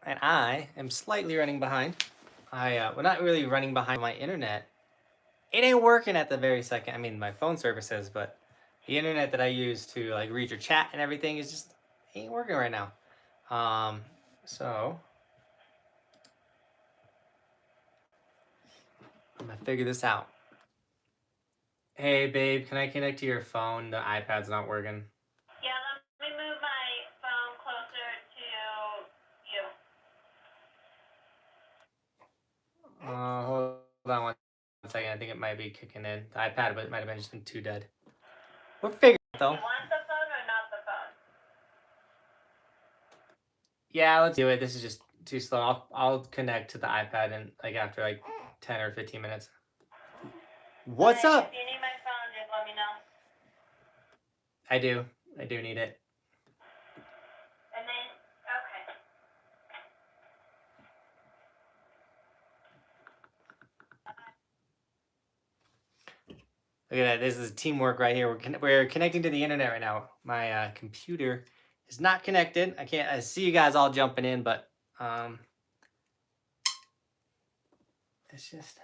and I am slightly running behind. Well, not really running behind my internet. It ain't working at the very second. I mean, my phone service is, but the internet that I use to like read your chat and everything is just ain't working right now. So I'm gonna figure this out. Hey, babe, can I connect to your phone? The iPad's not working. Yeah, let me move my phone closer to you. Hold on one second. I think it might be kicking in. The iPad, but it might have been just been too dead. We're figuring it though. You want the phone or not the phone? Yeah, let's do it. This is just too slow. I'll connect to the iPad and like after like 10 or 15 minutes. What's up? If you need my phone, just let me know. I do need it. And then, okay. Look at that. This is teamwork right here. We're connecting to the internet right now. My computer is not connected. I see you guys all jumping in, but it's just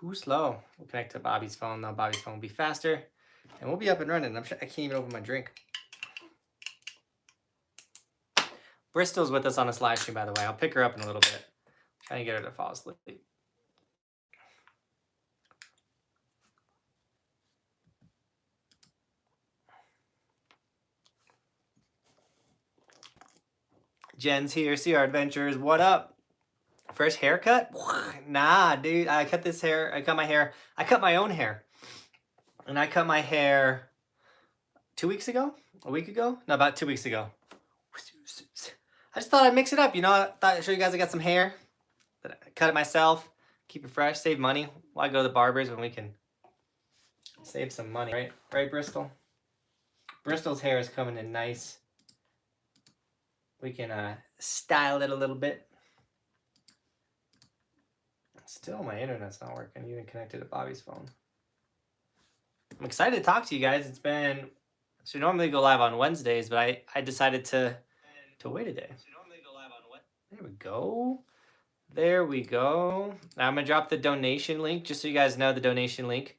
too slow. We'll connect to Bobby's phone. Now Bobby's phone will be faster, and we'll be up and running. I can't even open my drink. Bristol's with us on this live stream, by the way. I'll pick her up in a little bit. I'm trying to get her to fall asleep. Jen's here. See our adventures. What up? First haircut? Nah, dude. I cut my hair. I cut my own hair. And I cut my hair 2 weeks ago? A week ago? No, about 2 weeks ago. I just thought I'd mix it up. You know, I thought I'd show you guys I got some hair. I cut it myself. Keep it fresh. Save money. Why go to the barbers when we can save some money, right? Right, Bristol? Bristol's hair is coming in nice. We can style it a little bit. Still, my internet's not working. Even connected to Bobby's phone. I'm excited to talk to you guys. It's been... So normally go live on Wednesdays, but I decided to wait a day. There we go. There we go. Now I'm going to drop the donation link. Just so you guys know, the donation link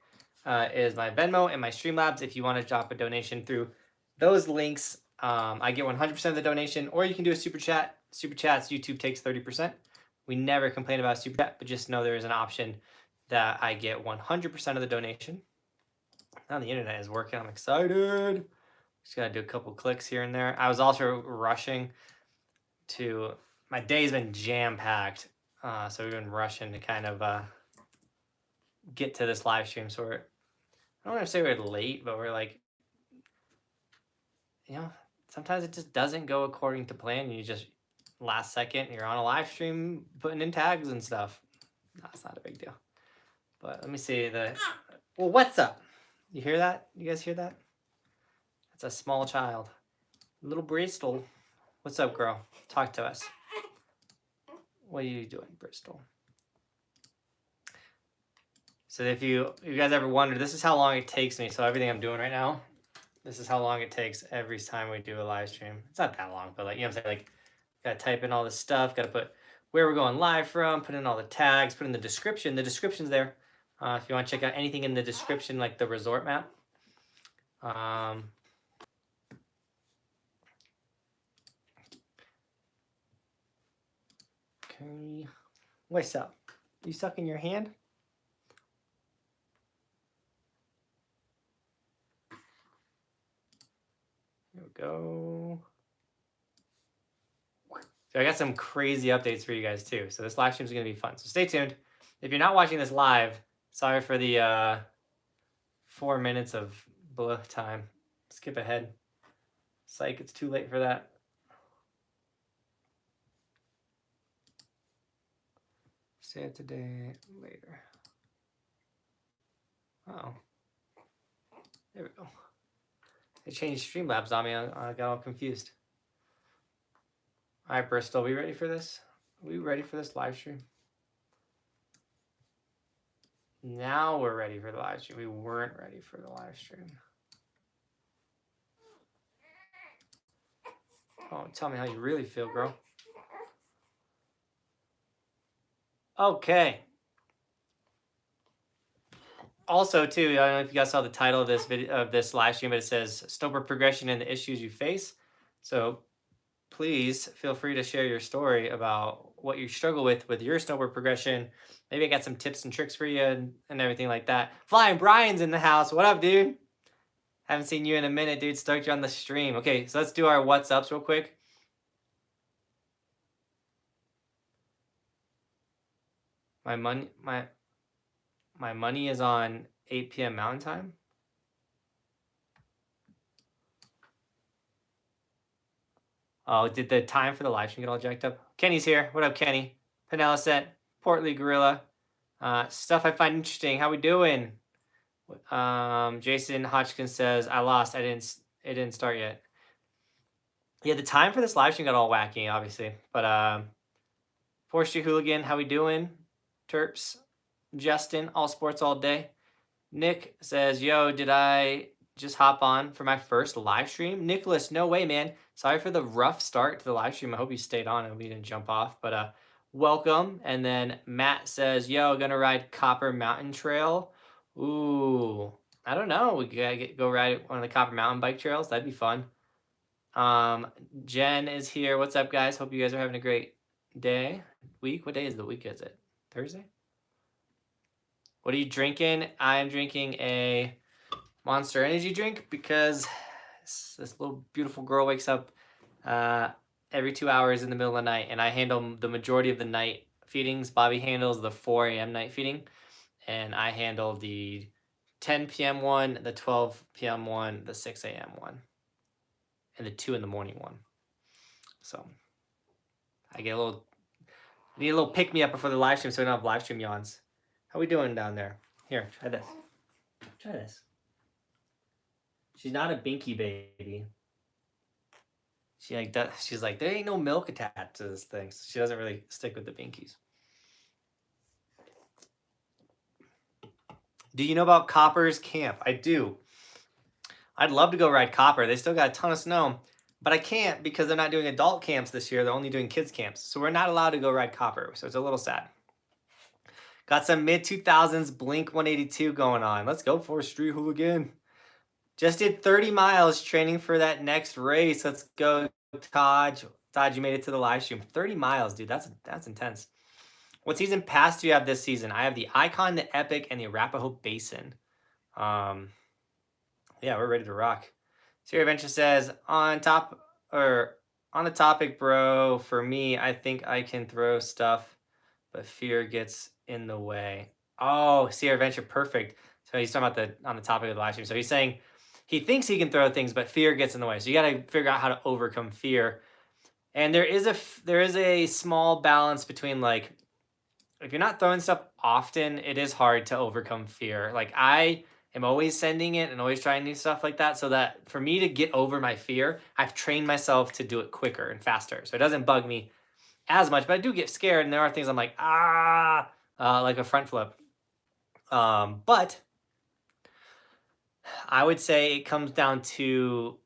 is my Venmo and my Streamlabs. If you want to drop a donation through those links, I get 100% of the donation. Or you can do a super chat. Super chats, YouTube takes 30%. We never complain about super chat, but just know there is an option that I get 100% of the donation. Now the internet is working. I'm excited. Just got to do a couple clicks here and there. I was also rushing to... My day's been jam-packed. So we've been rushing to kind of get to this live stream. So I don't want to say we're late, but we're like... You know, sometimes it just doesn't go according to plan. You just... Last second, you're on a live stream putting in tags and stuff. No, it's not a big deal. But let me see the... Well, what's up? You hear that? You guys hear that? That's a small child. Little Bristol. What's up, girl? Talk to us. What are you doing, Bristol? So if you guys ever wonder, this is how long it takes me. So everything I'm doing right now, this is how long it takes every time we do a live stream. It's not that long, but like, you know what I'm saying? Like, gotta type in all this stuff, gotta put where we're going live from, put in all the tags, put in the description. The description's there. If you want to check out anything in the description, like the resort map. Okay. What's up? You sucking your hand? Here we go. So I got some crazy updates for you guys too. So this live stream is going to be fun. So stay tuned. If you're not watching this live, sorry for the 4 minutes of blah time. Skip ahead. Psych, it's too late for that. Save today, later. Oh. There we go. They changed Streamlabs on me. I got all confused. All right, Bristol, we ready for this? Are we ready for this live stream? Now we're ready for the live stream. We weren't ready for the live stream. Oh, tell me how you really feel, girl. Okay. Also, too, I don't know if you guys saw the title of this video of this live stream, but it says snowboard progression and the issues you face. So please feel free to share your story about what you struggle with your snowboard progression. Maybe I got some tips and tricks for you and everything like that. Flying Brian's in the house. What up, dude? Haven't seen you in a minute, dude. Stoked you on the stream. Okay, so let's do our what's ups real quick. My money is on 8 p.m. Mountain Time. Oh, did the time for the live stream get all jacked up? Kenny's here. What up, Kenny? Peneloset, Portly Gorilla. Stuff I find interesting. How we doing? Jason Hodgkins says, I lost. It didn't start yet. Yeah, the time for this live stream got all wacky, obviously. But Forestry Hooligan, how we doing? Terps. Justin, all sports all day. Nick says, yo, did I just hop on for my first live stream? Nicholas, no way, man. Sorry for the rough start to the live stream. I hope you stayed on and we didn't jump off. But welcome. And then Matt says, yo, gonna ride Copper Mountain Trail. Ooh, I don't know. We gotta go ride one of the Copper Mountain bike trails. That'd be fun. Jen is here. What's up, guys? Hope you guys are having a great day. Week? What day is the week? Is it Thursday? What are you drinking? I'm drinking a Monster Energy drink because this little beautiful girl wakes up every 2 hours in the middle of the night, and I handle the majority of the night feedings. Bobby handles the 4 a.m. night feeding, and I handle the 10 p.m. one, the 12 p.m. one, the 6 a.m. one, and the 2 in the morning one. So I need a little pick me up before the live stream so we don't have live stream yawns. How we doing down there? Here, try this. Try this. She's not a binky baby. She's like, there ain't no milk attached to this thing. So she doesn't really stick with the binkies. Do you know about Copper's camp? I do. I'd love to go ride Copper. They still got a ton of snow, but I can't because they're not doing adult camps this year. They're only doing kids camps. So we're not allowed to go ride Copper. So it's a little sad. Got some mid-2000s Blink 182 going on. Let's go for Street Hooligan. Just did 30 miles training for that next race. Let's go, Taj. Taj, you made it to the live stream. 30 miles, dude. That's intense. What season pass do you have this season? I have the Icon, the Epic, and the Arapahoe Basin. Yeah, we're ready to rock. Siri Adventure says, on the topic, bro, for me, I think I can throw stuff, but fear gets in the way. Oh, Sierra Adventure, perfect. So he's talking about on the topic of the live stream. So he's saying he thinks he can throw things, but fear gets in the way. So you got to figure out how to overcome fear. And there is a small balance between, like, if you're not throwing stuff often, it is hard to overcome fear. Like, I am always sending it and always trying new stuff like that, so that for me to get over my fear, I've trained myself to do it quicker and faster. So it doesn't bug me as much, but I do get scared, and there are things I'm like, like a front flip. But I would say it comes down to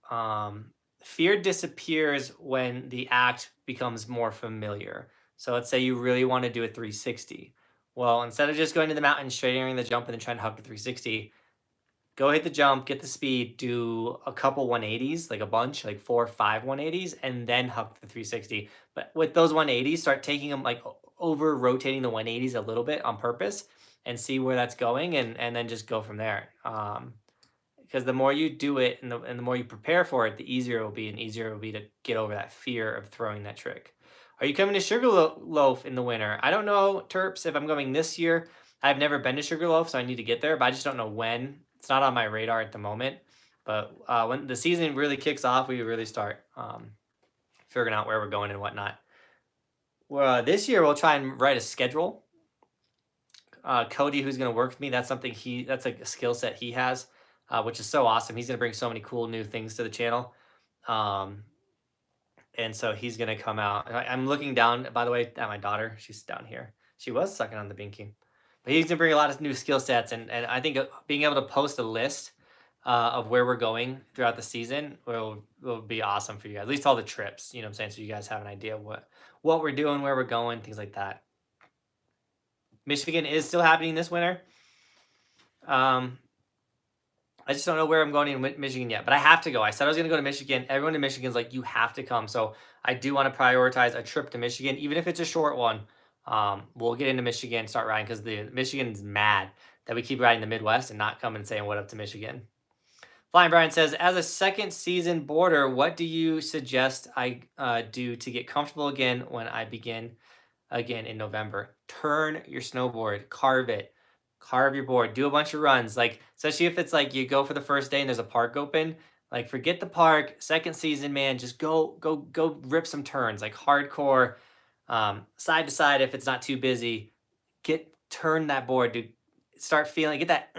fear disappears when the act becomes more familiar. So let's say you really want to do a 360. Well, instead of just going to the mountain, straight airing the jump, and then trying to hug the 360, go hit the jump, get the speed, do a couple 180s, like a bunch, like 4 or 5 180s, and then hug the 360. But with those 180s, start taking them, like, over rotating the 180s a little bit on purpose and see where that's going, and then just go from there. Because the more you do it and the more you prepare for it, the easier it will be, and easier it will be to get over that fear of throwing that trick. Are you coming to Sugarloaf in the winter? I don't know, Terps, if I'm going this year. I've never been to Sugarloaf, so I need to get there, but I just don't know when. It's not on my radar at the moment. But when the season really kicks off, we really start figuring out where we're going and whatnot. Well, this year we'll try and write a schedule. Cody, who's going to work with me, that's like a skill set he has, which is so awesome. He's going to bring so many cool new things to the channel. And so he's going to come out. I'm looking down, by the way, at my daughter. She's down here. She was sucking on the binky. But he's going to bring a lot of new skill sets. And I think being able to post a list of where we're going throughout the season will be awesome for you guys. At least all the trips, you know what I'm saying? So you guys have an idea of what we're doing, where we're going, things like that. Michigan is still happening this winter. I just don't know where I'm going in Michigan yet, but I have to go. I said I was going to go to Michigan. Everyone in Michigan is like, you have to come. So I do want to prioritize a trip to Michigan, even if it's a short one. We'll get into Michigan, start riding, because the Michigan's mad that we keep riding the Midwest and not coming and saying what up to Michigan. Flying Brian says, as a second season boarder, what do you suggest I do to get comfortable again when I begin again in November? Turn your snowboard, carve it, carve your board, do a bunch of runs. Like, especially if it's like you go for the first day and there's a park open, like forget the park, second season, man, just go rip some turns, like hardcore, side to side. If it's not too busy, turn that board, dude. Start feeling, get that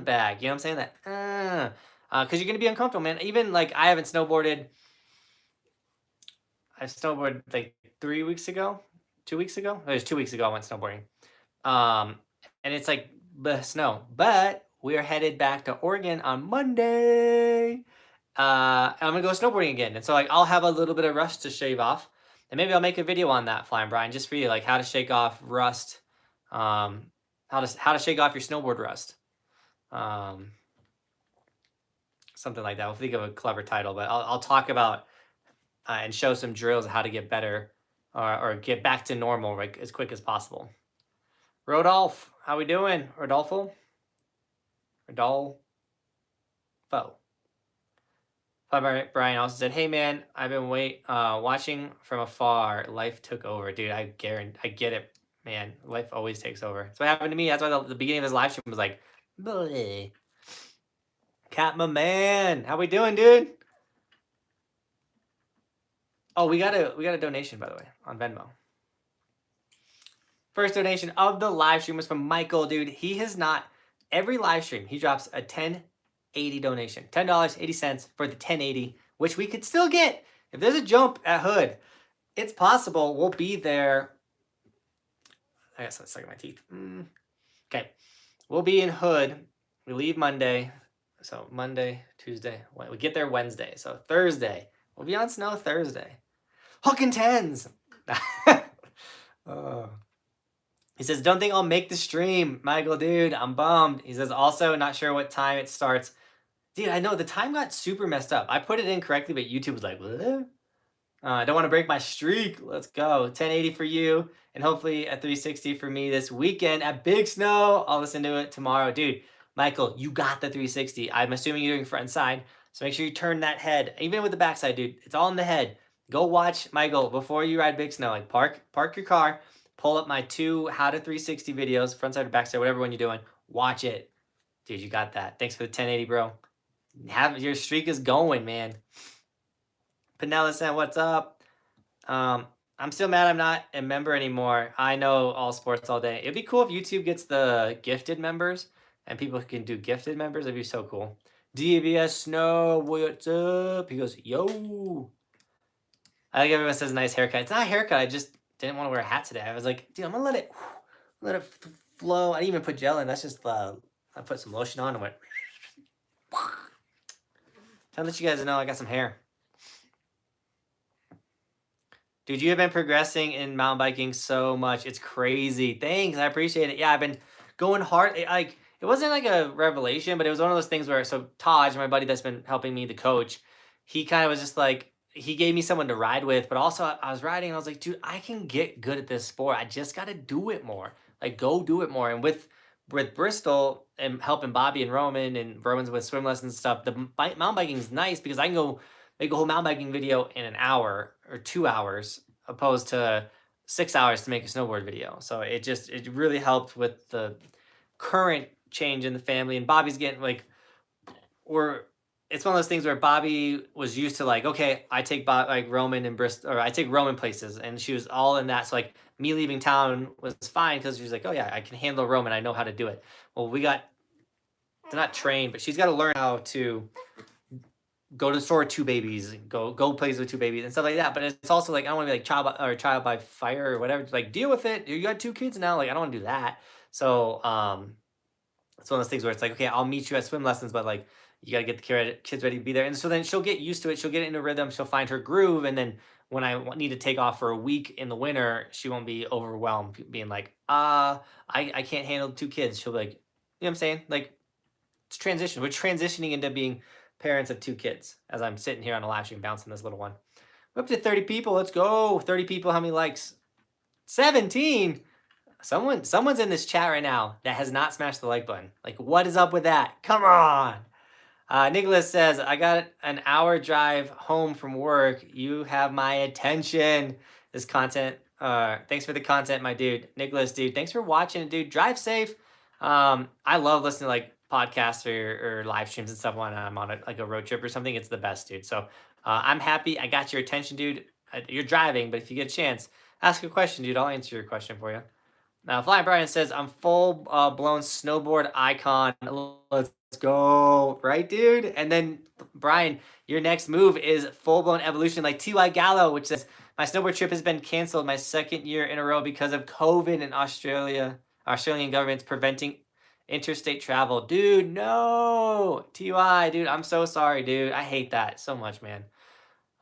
back. You know what I'm saying? That because you're gonna be uncomfortable, man. Even like I snowboarded like 3 weeks ago, 2 weeks ago. It was 2 weeks ago I went snowboarding. And it's like snow, but we are headed back to Oregon on Monday. I'm gonna go snowboarding again, and so like I'll have a little bit of rust to shave off, and maybe I'll make a video on that, Flying Brian, just for you, like how to shake off rust, how to shake off your snowboard rust, something like that. We'll think of a clever title, but I'll talk about and show some drills of how to get better or get back to normal like as quick as possible. Rodolph, how we doing? Rodolfo? Brian also said, hey man, I've been watching from afar. Life took over. Dude, I get it, man. Life always takes over. That's what happened to me. That's why the beginning of his live stream was like, bleh. Cat my man. How we doing, dude? Oh, we got a donation, by the way, on Venmo. First donation of the live stream was from Michael, dude. He has not, every live stream, he drops a $10.80 donation. $10.80 for the 1080, which we could still get. If there's a jump at Hood, it's possible we'll be there. I guess I'm sucking my teeth. Okay. We'll be in Hood. We leave Monday. So Monday, Tuesday, we get there Wednesday. So Thursday, we'll be on snow Thursday. Hooking tens. He says, don't think I'll make the stream, Michael, dude. I'm bummed. He says, also not sure what time it starts. Dude, I know the time got super messed up. I put it in correctly, but YouTube was like, what? I don't want to break my streak. Let's go. 1080 for you, and hopefully a 360 for me this weekend at Big Snow. I'll listen to it tomorrow. Dude, Michael, you got the 360. I'm assuming you're doing front and side, so make sure you turn that head. Even with the backside, dude, it's all in the head. Go watch, Michael, before you ride Big Snow. Like, park your car, pull up my 2 how to 360 videos, front side or back side, whatever one you're doing. Watch it. Dude, you got that. Thanks for the 1080, bro. Your streak is going, man. Panella said, what's up? I'm still mad I'm not a member anymore. I know all sports all day. It'd be cool if YouTube gets the gifted members and people can do gifted members. That'd be so cool. DBS Snow, what's up? He goes, yo. I think everyone says nice haircut. It's not a haircut. I just didn't want to wear a hat today. I was like, dude, I'm gonna let it flow. I didn't even put gel in. That's just I put some lotion on and went. Trying to let you guys know I got some hair. Dude, you have been progressing in mountain biking so much. It's crazy. Thanks. I appreciate it. Yeah, I've been going hard. It wasn't like a revelation, but it was one of those things where, so Taj, my buddy that's been helping me, the coach, he kind of was just like, he gave me someone to ride with, but also I was riding and I was like, dude, I can get good at this sport. I just got to do it more. Like, go do it more. And with Bristol and helping Bobby and Roman's with swim lessons and stuff, the mountain biking is nice because I can go make a whole mountain biking video in an hour or 2 hours opposed to 6 hours to make a snowboard video. So it really helped with the current change in the family. And Bobby's getting it's one of those things where Bobby was used to like, okay, I take Roman and Bristol, or I take Roman places, and she was all in that. So like me leaving town was fine because she was like, oh yeah, I can handle Roman. I know how to do it. Well, they're not trained, but she's got to learn how to go to the store with 2 babies, go plays with 2 babies and stuff like that. But it's also like, I don't want to be like child by fire or whatever. Like, deal with it. You got 2 kids now. Like, I don't want to do that. So it's one of those things where it's like, okay, I'll meet you at swim lessons, but like, you got to get the kids ready to be there. And so then she'll get used to it. She'll get into rhythm. She'll find her groove. And then when I need to take off for a week in the winter, she won't be overwhelmed, being like, I can't handle 2 kids. She'll be like, you know what I'm saying? Like, it's transition. We're transitioning into being parents of 2 kids as I'm sitting here on a live stream bouncing this little one. We're up to 30 people. Let's go. 30 people. How many likes? 17. Someone's in this chat right now that has not smashed the like button. Like, what is up with that? Come on. Nicholas says, I got an hour drive home from work. You have my attention. This content. Thanks for the content, my dude. Nicholas, dude, thanks for watching, dude. Drive safe. I love listening to like podcasts or live streams and stuff when I'm on like a road trip or something. It's the best, dude. So I'm happy I got your attention, dude. You're driving, but if you get a chance, ask a question, dude. I'll answer your question for you. Now, Flying Brian says, I'm full blown snowboard icon. Let's go. Right, dude? And then, Brian, your next move is full blown evolution like T.Y. Gallo, which says, my snowboard trip has been canceled my 2nd year in a row because of COVID in Australia. Australian government's preventing interstate travel. Dude, no. T.Y., dude, I'm so sorry, dude. I hate that so much, man.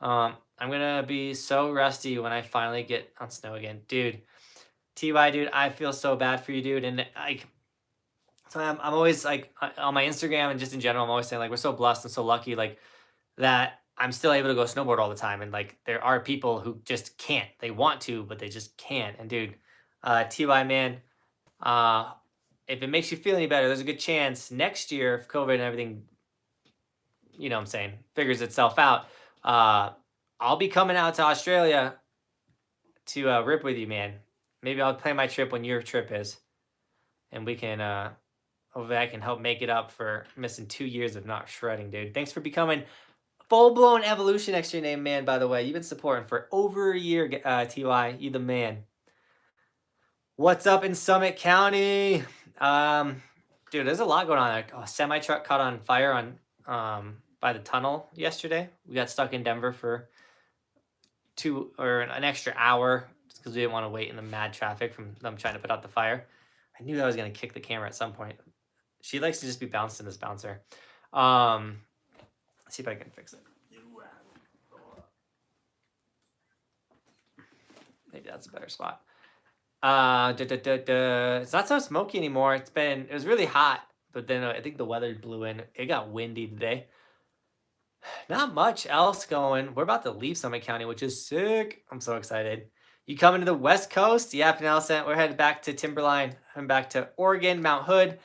I'm going to be so rusty when I finally get on snow again. Dude. TY, dude, I feel so bad for you, dude. And like, so I'm always like on my Instagram and just in general, I'm always saying like, we're so blessed and so lucky, like that I'm still able to go snowboard all the time. And like, there are people who just can't, they want to, but they just can't. And dude, TY, man, if it makes you feel any better, there's a good chance next year, if COVID and everything, you know what I'm saying, figures itself out, I'll be coming out to Australia to rip with you, man. Maybe I'll plan my trip when your trip is, and we can, hopefully I can help make it up for missing 2 years of not shredding, dude. Thanks for becoming full-blown evolution next to your name, man, by the way. You've been supporting for over a year, TY. You the man. What's up in Summit County? Dude, there's a lot going on there. Oh, semi-truck caught on fire on by the tunnel yesterday. We got stuck in Denver for an extra hour because we didn't want to wait in the mad traffic from them trying to put out the fire. I knew I was going to kick the camera at some point. She likes to just be bounced in this bouncer. Let's see if I can fix it. Maybe that's a better spot. It's not so smoky anymore. It was really hot, but then I think the weather blew in. It got windy today. Not much else going. We're about to leave Summit County, which is sick. I'm so excited. You coming to the West Coast? Yeah, Penelope. We're headed back to Timberline. I'm back to Oregon, Mount Hood.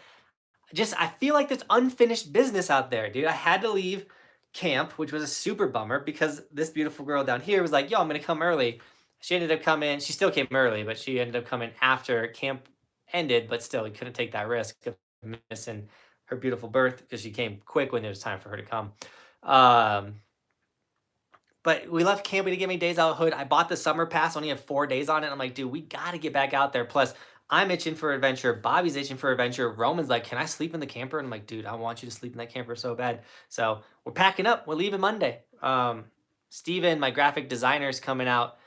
I feel like there's unfinished business out there, dude. I had to leave camp, which was a super bummer because this beautiful girl down here was like, yo, I'm going to come early. She ended up coming. She still came early, but she ended up coming after camp ended. But still, we couldn't take that risk of missing her beautiful birth because she came quick when it was time for her to come. But we left camp. We didn't get many days out of Hood. I bought the summer pass. Only have 4 days on it. I'm like, dude, we got to get back out there. Plus, I'm itching for adventure. Bobby's itching for adventure. Roman's like, can I sleep in the camper? And I'm like, dude, I want you to sleep in that camper so bad. So we're packing up. We're leaving Monday. Steven, my graphic designer, is coming out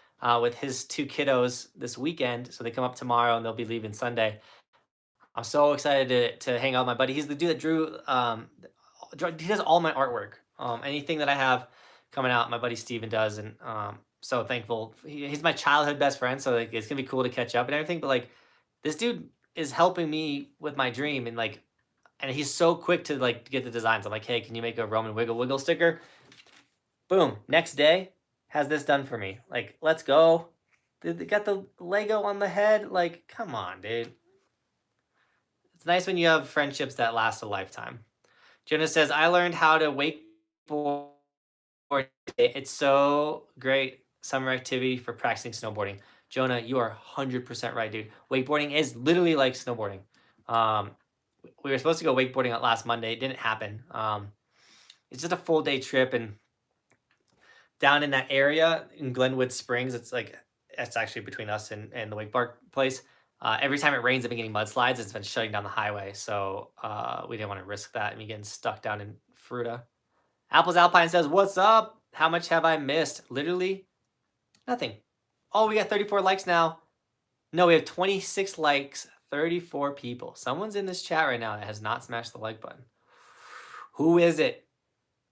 with his 2 kiddos this weekend. So they come up tomorrow and they'll be leaving Sunday. I'm so excited to hang out with my buddy. He's the dude that drew, he does all my artwork. Anything that I have coming out, my buddy Steven does. And so thankful. He's my childhood best friend. So like, it's going to be cool to catch up and everything. But like, this dude is helping me with my dream. And like, and he's so quick to like get the designs. I'm like, hey, can you make a Roman Wiggle Wiggle sticker? Boom. Next day has this done for me. Like, let's go. They got the Lego on the head. Like, come on, dude. It's nice when you have friendships that last a lifetime. Jonah says, I learned how to wakeboard. It's so great summer activity for practicing snowboarding. Jonah, you are 100% right, dude. Wakeboarding is literally like snowboarding. We were supposed to go wakeboarding last Monday. It didn't happen. It's just a full day trip. And down in that area in Glenwood Springs, it's actually between us and the wake park place. Every time it rains, I've been getting mudslides. It's been shutting down the highway. So we didn't want to risk that and me getting stuck down in Fruta. Apples Alpine says, what's up? How much have I missed? Literally nothing. Oh, we got 34 likes now. No, we have 26 likes, 34 people. Someone's in this chat right now that has not smashed the like button. Who is it?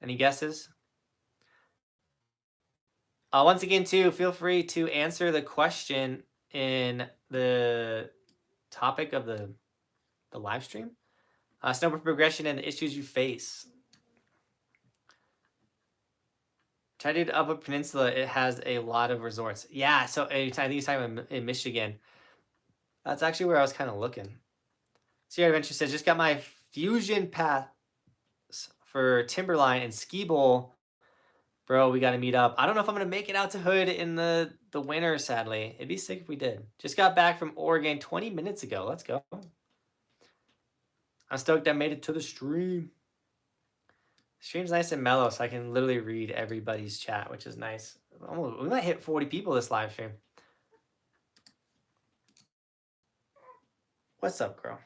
Any guesses? Once again, too, feel free to answer the question in the topic of the live stream. Snowboard progression and the issues you face. Try to do the Upper Peninsula. It has a lot of resorts. Yeah, so I think he's talking about in Michigan. That's actually where I was kind of looking. Sierra Adventure says, just got my Fusion Pass for Timberline and Ski Bowl. Bro, we got to meet up. I don't know if I'm going to make it out to Hood in the winter, sadly. It'd be sick if we did. Just got back from Oregon 20 minutes ago. Let's go. I'm stoked I made it to the stream. Stream's nice and mellow, so I can literally read everybody's chat, which is nice. We might hit 40 people this live stream. What's up, girl?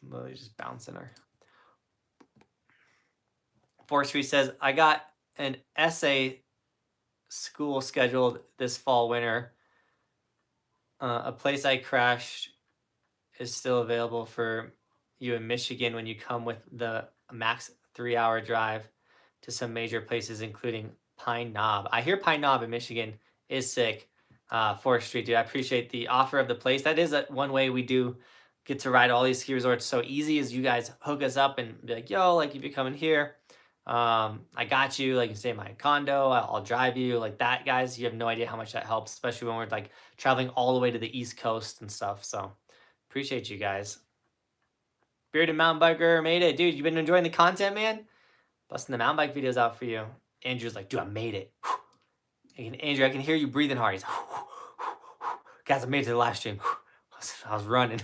Literally just bouncing her. Forestry says, I got an essay school scheduled this fall winter. A place I crashed is still available for you in Michigan when you come with the max 3-hour drive to some major places, including Pine Knob. I hear Pine Knob in Michigan is sick. Forestry, dude, I appreciate the offer of the place. That is one way we do get to ride all these ski resorts so easy, is you guys hook us up and be like, yo, like if you're coming here, I got you, like you stay in my condo, I'll drive you like that, guys. You have no idea how much that helps, especially when we're like traveling all the way to the East Coast and stuff. So appreciate you guys. Bearded Mountain Biker made it. Dude, you've been enjoying the content, man? Busting the mountain bike videos out for you. Andrew's like, dude, I made it. Andrew, I can hear you breathing hard. He's guys, I made it to the live stream. I was running.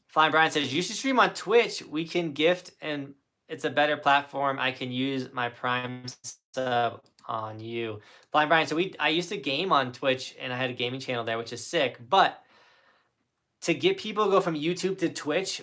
Fine Brian says, you should stream on Twitch. We can gift, and it's a better platform. I can use my Prime sub on you. Blind Brian, so I used to game on Twitch, and I had a gaming channel there, which is sick. But to get people to go from YouTube to Twitch,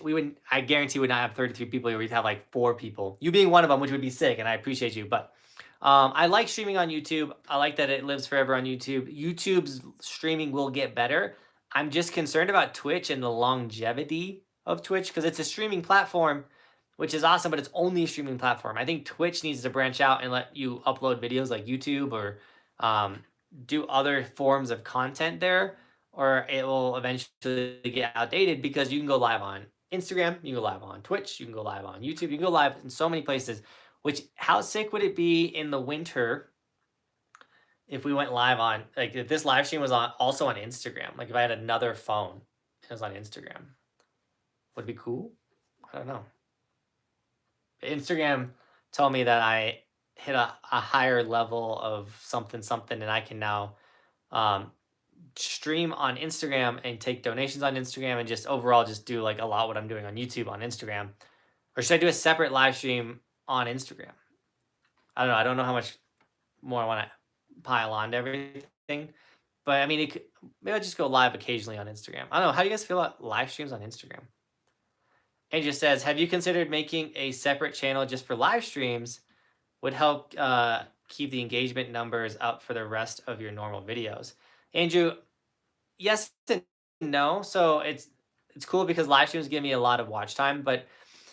I guarantee we would not have 33 people. We'd have like 4 people. You being one of them, which would be sick, and I appreciate you. But I like streaming on YouTube. I like that it lives forever on YouTube. YouTube's streaming will get better. I'm just concerned about Twitch and the longevity of Twitch, because it's a streaming platform, which is awesome, but it's only a streaming platform. I think Twitch needs to branch out and let you upload videos like YouTube, or do other forms of content there, or it will eventually get outdated, because you can go live on Instagram, you can go live on Twitch, you can go live on YouTube, you can go live in so many places. Which, how sick would it be in the winter if we went live on, like, if this live stream was also on Instagram? Like, if I had another phone, it was on Instagram. Would it be cool? I don't know. Instagram told me that I hit a higher level of something, and I can now stream on Instagram and take donations on Instagram, and just overall just do like a lot what I'm doing on YouTube on Instagram. Or should I do a separate live stream on Instagram? I don't know. I don't know how much more I want to pile on to everything. But I mean, maybe I'll just go live occasionally on Instagram. I don't know. How do you guys feel about live streams on Instagram? And just says, have you considered making a separate channel just for live streams? Would help keep the engagement numbers up for the rest of your normal videos. Andrew, yes and no. So it's cool because live streams give me a lot of watch time. But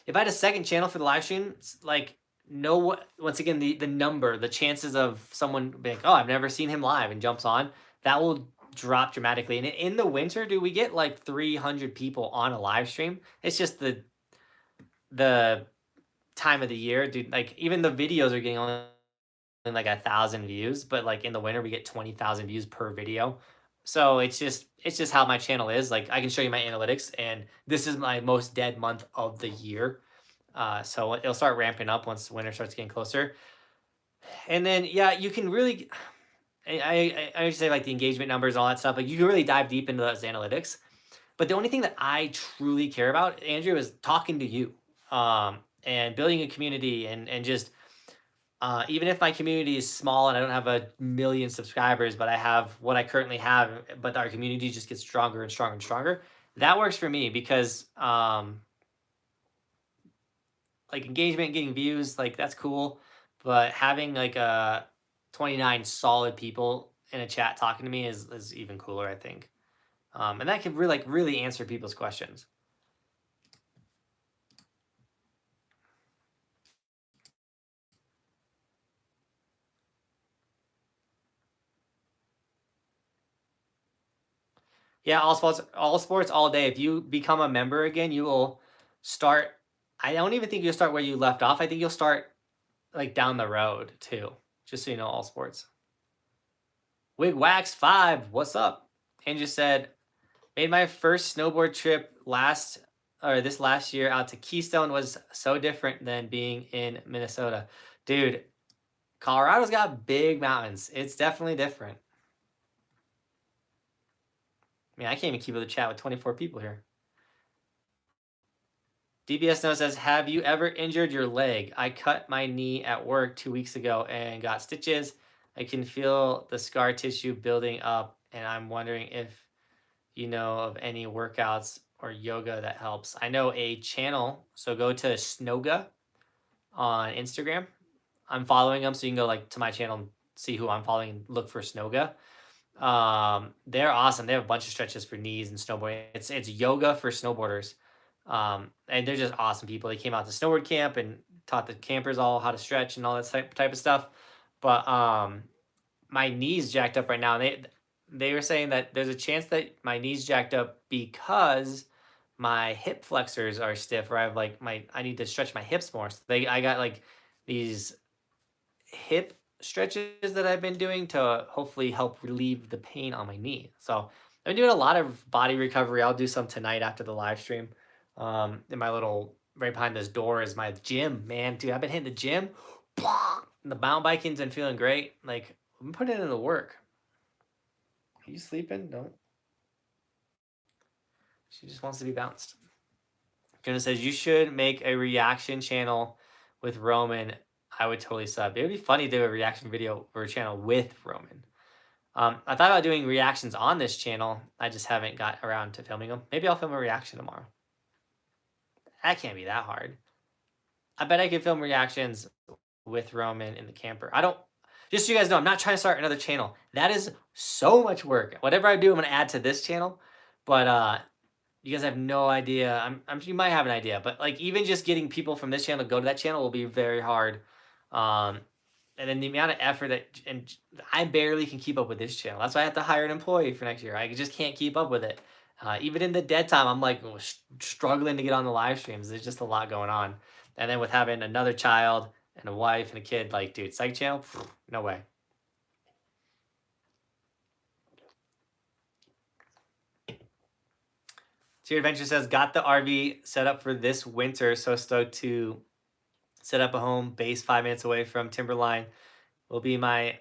if I had a second channel for the live stream, like, once again, the number, the chances of someone being like, oh, I've never seen him live, and jumps on, that will drop dramatically. And in the winter, do we get like 300 people on a live stream? It's just the time of the year, dude. Like, even the videos are getting only like 1,000 views, but like in the winter we get 20,000 views per video. So it's just how my channel is. Like, I can show you my analytics, and this is my most dead month of the year. So it'll start ramping up once winter starts getting closer. And then, yeah, you can really, I would say, like, the engagement numbers and all that stuff, like, you can really dive deep into those analytics. But the only thing that I truly care about, Andrew, is talking to you, and building a community, and just, even if my community is small and I don't have 1 million subscribers, but I have what I currently have, but our community just gets stronger and stronger and stronger, that works for me, because, like, engagement, getting views, like, that's cool. But having like 29 solid people in a chat talking to me is even cooler, I think. And that can really answer people's questions. Yeah, all sports, all day. If you become a member again, you will start. I don't even think you'll start where you left off. I think you'll start like down the road too. Just so you know, all sports. Wig Wax 5, what's up? Andrew said, made my first snowboard trip this last year out to Keystone was so different than being in Minnesota. Dude, Colorado's got big mountains. It's definitely different. I mean, I can't even keep up the chat with 24 people here. DBS Snow says, have you ever injured your leg? I cut my knee at work 2 weeks ago and got stitches. I can feel the scar tissue building up, and I'm wondering if you know of any workouts or yoga that helps. I know a channel, so go to Snowga on Instagram. I'm following them, so you can go like to my channel and see who I'm following and look for Snowga. They're awesome. They have a bunch of stretches for knees and snowboarding. It's yoga for snowboarders. And they're just awesome people. They came out to snowboard camp and taught the campers all how to stretch and all that type of stuff. But my knee's jacked up right now. And they were saying that there's a chance that my knee's jacked up because my hip flexors are stiff, or I have like I need to stretch my hips more. So I got like these hip stretches that I've been doing to hopefully help relieve the pain on my knee. So I've been doing a lot of body recovery. I'll do some tonight after the live stream. In my little, right behind this door is my gym, man. Dude, I've been hitting the gym. And the mountain biking's been feeling great. Like, I'm putting in the work. Are you sleeping? No. She just wants to be bounced. Jonah says, you should make a reaction channel with Roman. I would totally sub. It would be funny to do a reaction video or a channel with Roman. I thought about doing reactions on this channel. I just haven't got around to filming them. Maybe I'll film a reaction tomorrow. That can't be that hard. I bet I could film reactions with Roman in the camper. Just so you guys know, I'm not trying to start another channel. That is so much work. Whatever I do, I'm going to add to this channel. But you guys have no idea. You might have an idea, but like even just getting people from this channel to go to that channel will be very hard. And then the amount of effort and I barely can keep up with this channel. That's why I have to hire an employee for next year. I just can't keep up with it. Even in the dead time, I'm like struggling to get on the live streams. There's just a lot going on. And then with having another child and a wife and a kid, like, dude, psych channel, no way. Tier Adventure says, got the RV set up for this winter. So stoked to set up a home base 5 minutes away from Timberline. Will be my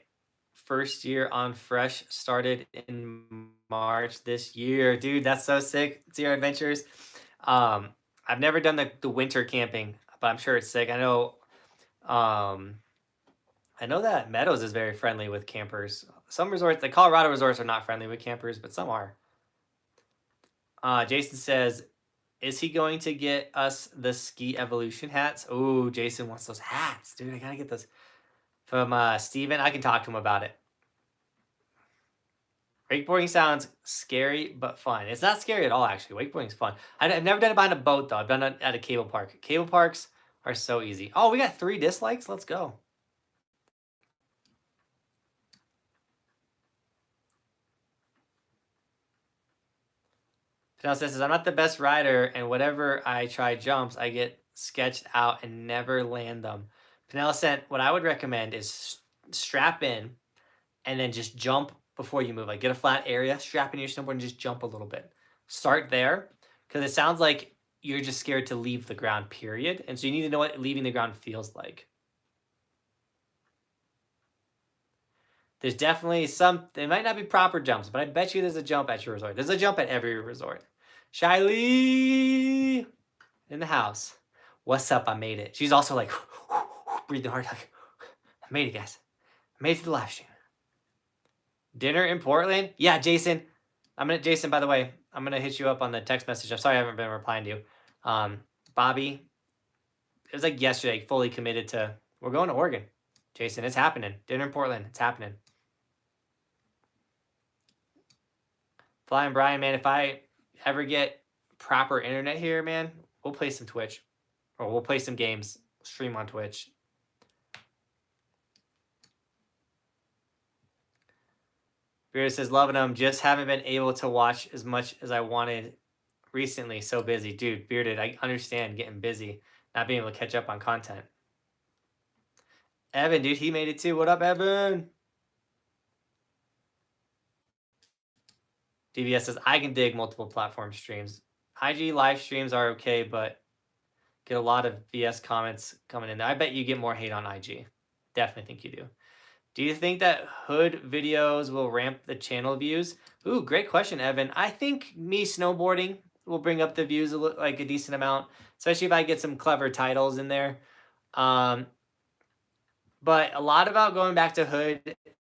first year on Fresh, started in March this year. Dude, that's so sick. Tier Adventures. I've never done the winter camping, but I'm sure it's sick. I know that Meadows is very friendly with campers. Some resorts, the Colorado resorts, are not friendly with campers, but some are. Jason says, is he going to get us the Ski Evolution hats? Oh, Jason wants those hats. Dude, I got to get those. From Steven, I can talk to him about it. Wakeboarding sounds scary, but fun. It's not scary at all, actually. Wakeboarding's fun. I've never done it behind a boat, though. I've done it at a cable park. Cable parks are so easy. Oh, we got 3 dislikes? Let's go. Pinel says, I'm not the best rider, and whatever I try jumps, I get sketched out and never land them. Pinel sent, what I would recommend is strap in and then just jump before you move. Like, get a flat area, strap in your snowboard, and just jump a little bit. Start there, because it sounds like you're just scared to leave the ground, period. And so you need to know what leaving the ground feels like. There's definitely they might not be proper jumps, but I bet you there's a jump at your resort. There's a jump at every resort. Shiley in the house. What's up? I made it. She's also like breathing hard. Like, I made it, guys. I made it to the live stream. Dinner in Portland? Yeah, Jason. Jason, by the way, I'm gonna hit you up on the text message. I'm sorry I haven't been replying to you. Bobby, it was like yesterday, fully committed to, we're going to Oregon. Jason, it's happening. Dinner in Portland. It's happening. Flying Brian, man, if I ever get proper internet here, man, we'll play some Twitch. Or we'll play some games, stream on Twitch. Beer says, loving them. Just haven't been able to watch as much as I wanted recently. So busy. Dude, Bearded, I understand getting busy, not being able to catch up on content. Evan, dude, he made it too. What up, Evan? DVS says, I can dig multiple platform streams. IG live streams are okay, but get a lot of BS comments coming in there. I bet you get more hate on IG. Definitely think you do. Do you think that hood videos will ramp the channel views? Ooh, great question, Evan. I think me snowboarding will bring up the views like a decent amount, especially if I get some clever titles in there. But a lot about going back to hood,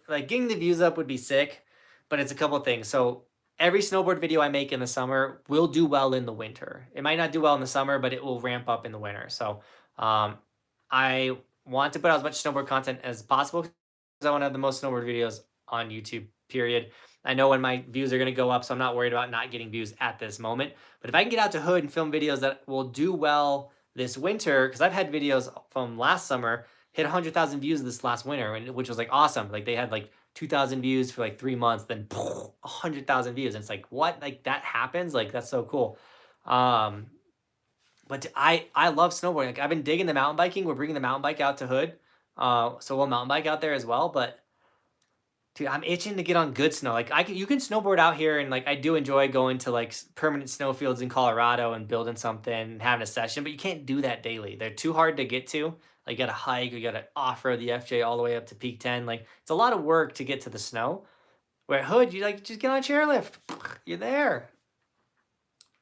like getting the views up would be sick, but it's a couple things. So every snowboard video I make in the summer will do well in the winter. It might not do well in the summer, but it will ramp up in the winter. So I want to put out as much snowboard content as possible because I want to have the most snowboard videos on YouTube, period. I know when my views are going to go up, so I'm not worried about not getting views at this moment. But if I can get out to hood and film videos that will do well this winter, because I've had videos from last summer hit 100,000 views this last winter, which was like awesome. Like they had like 2,000 views for like 3 months, then 100,000 views. And it's like, what? Like that happens? Like that's so cool. But I love snowboarding. Like I've been digging the mountain biking. We're bringing the mountain bike out to Hood. So we'll mountain bike out there as well. But dude, I'm itching to get on good snow. Like you can snowboard out here, and like I do enjoy going to like permanent snowfields in Colorado and building something and having a session. But you can't do that daily. They're too hard to get to. Like you got to hike, you got to off-road the FJ all the way up to Peak 10. Like it's a lot of work to get to the snow. Where at Hood, you like just get on a chairlift. You're there.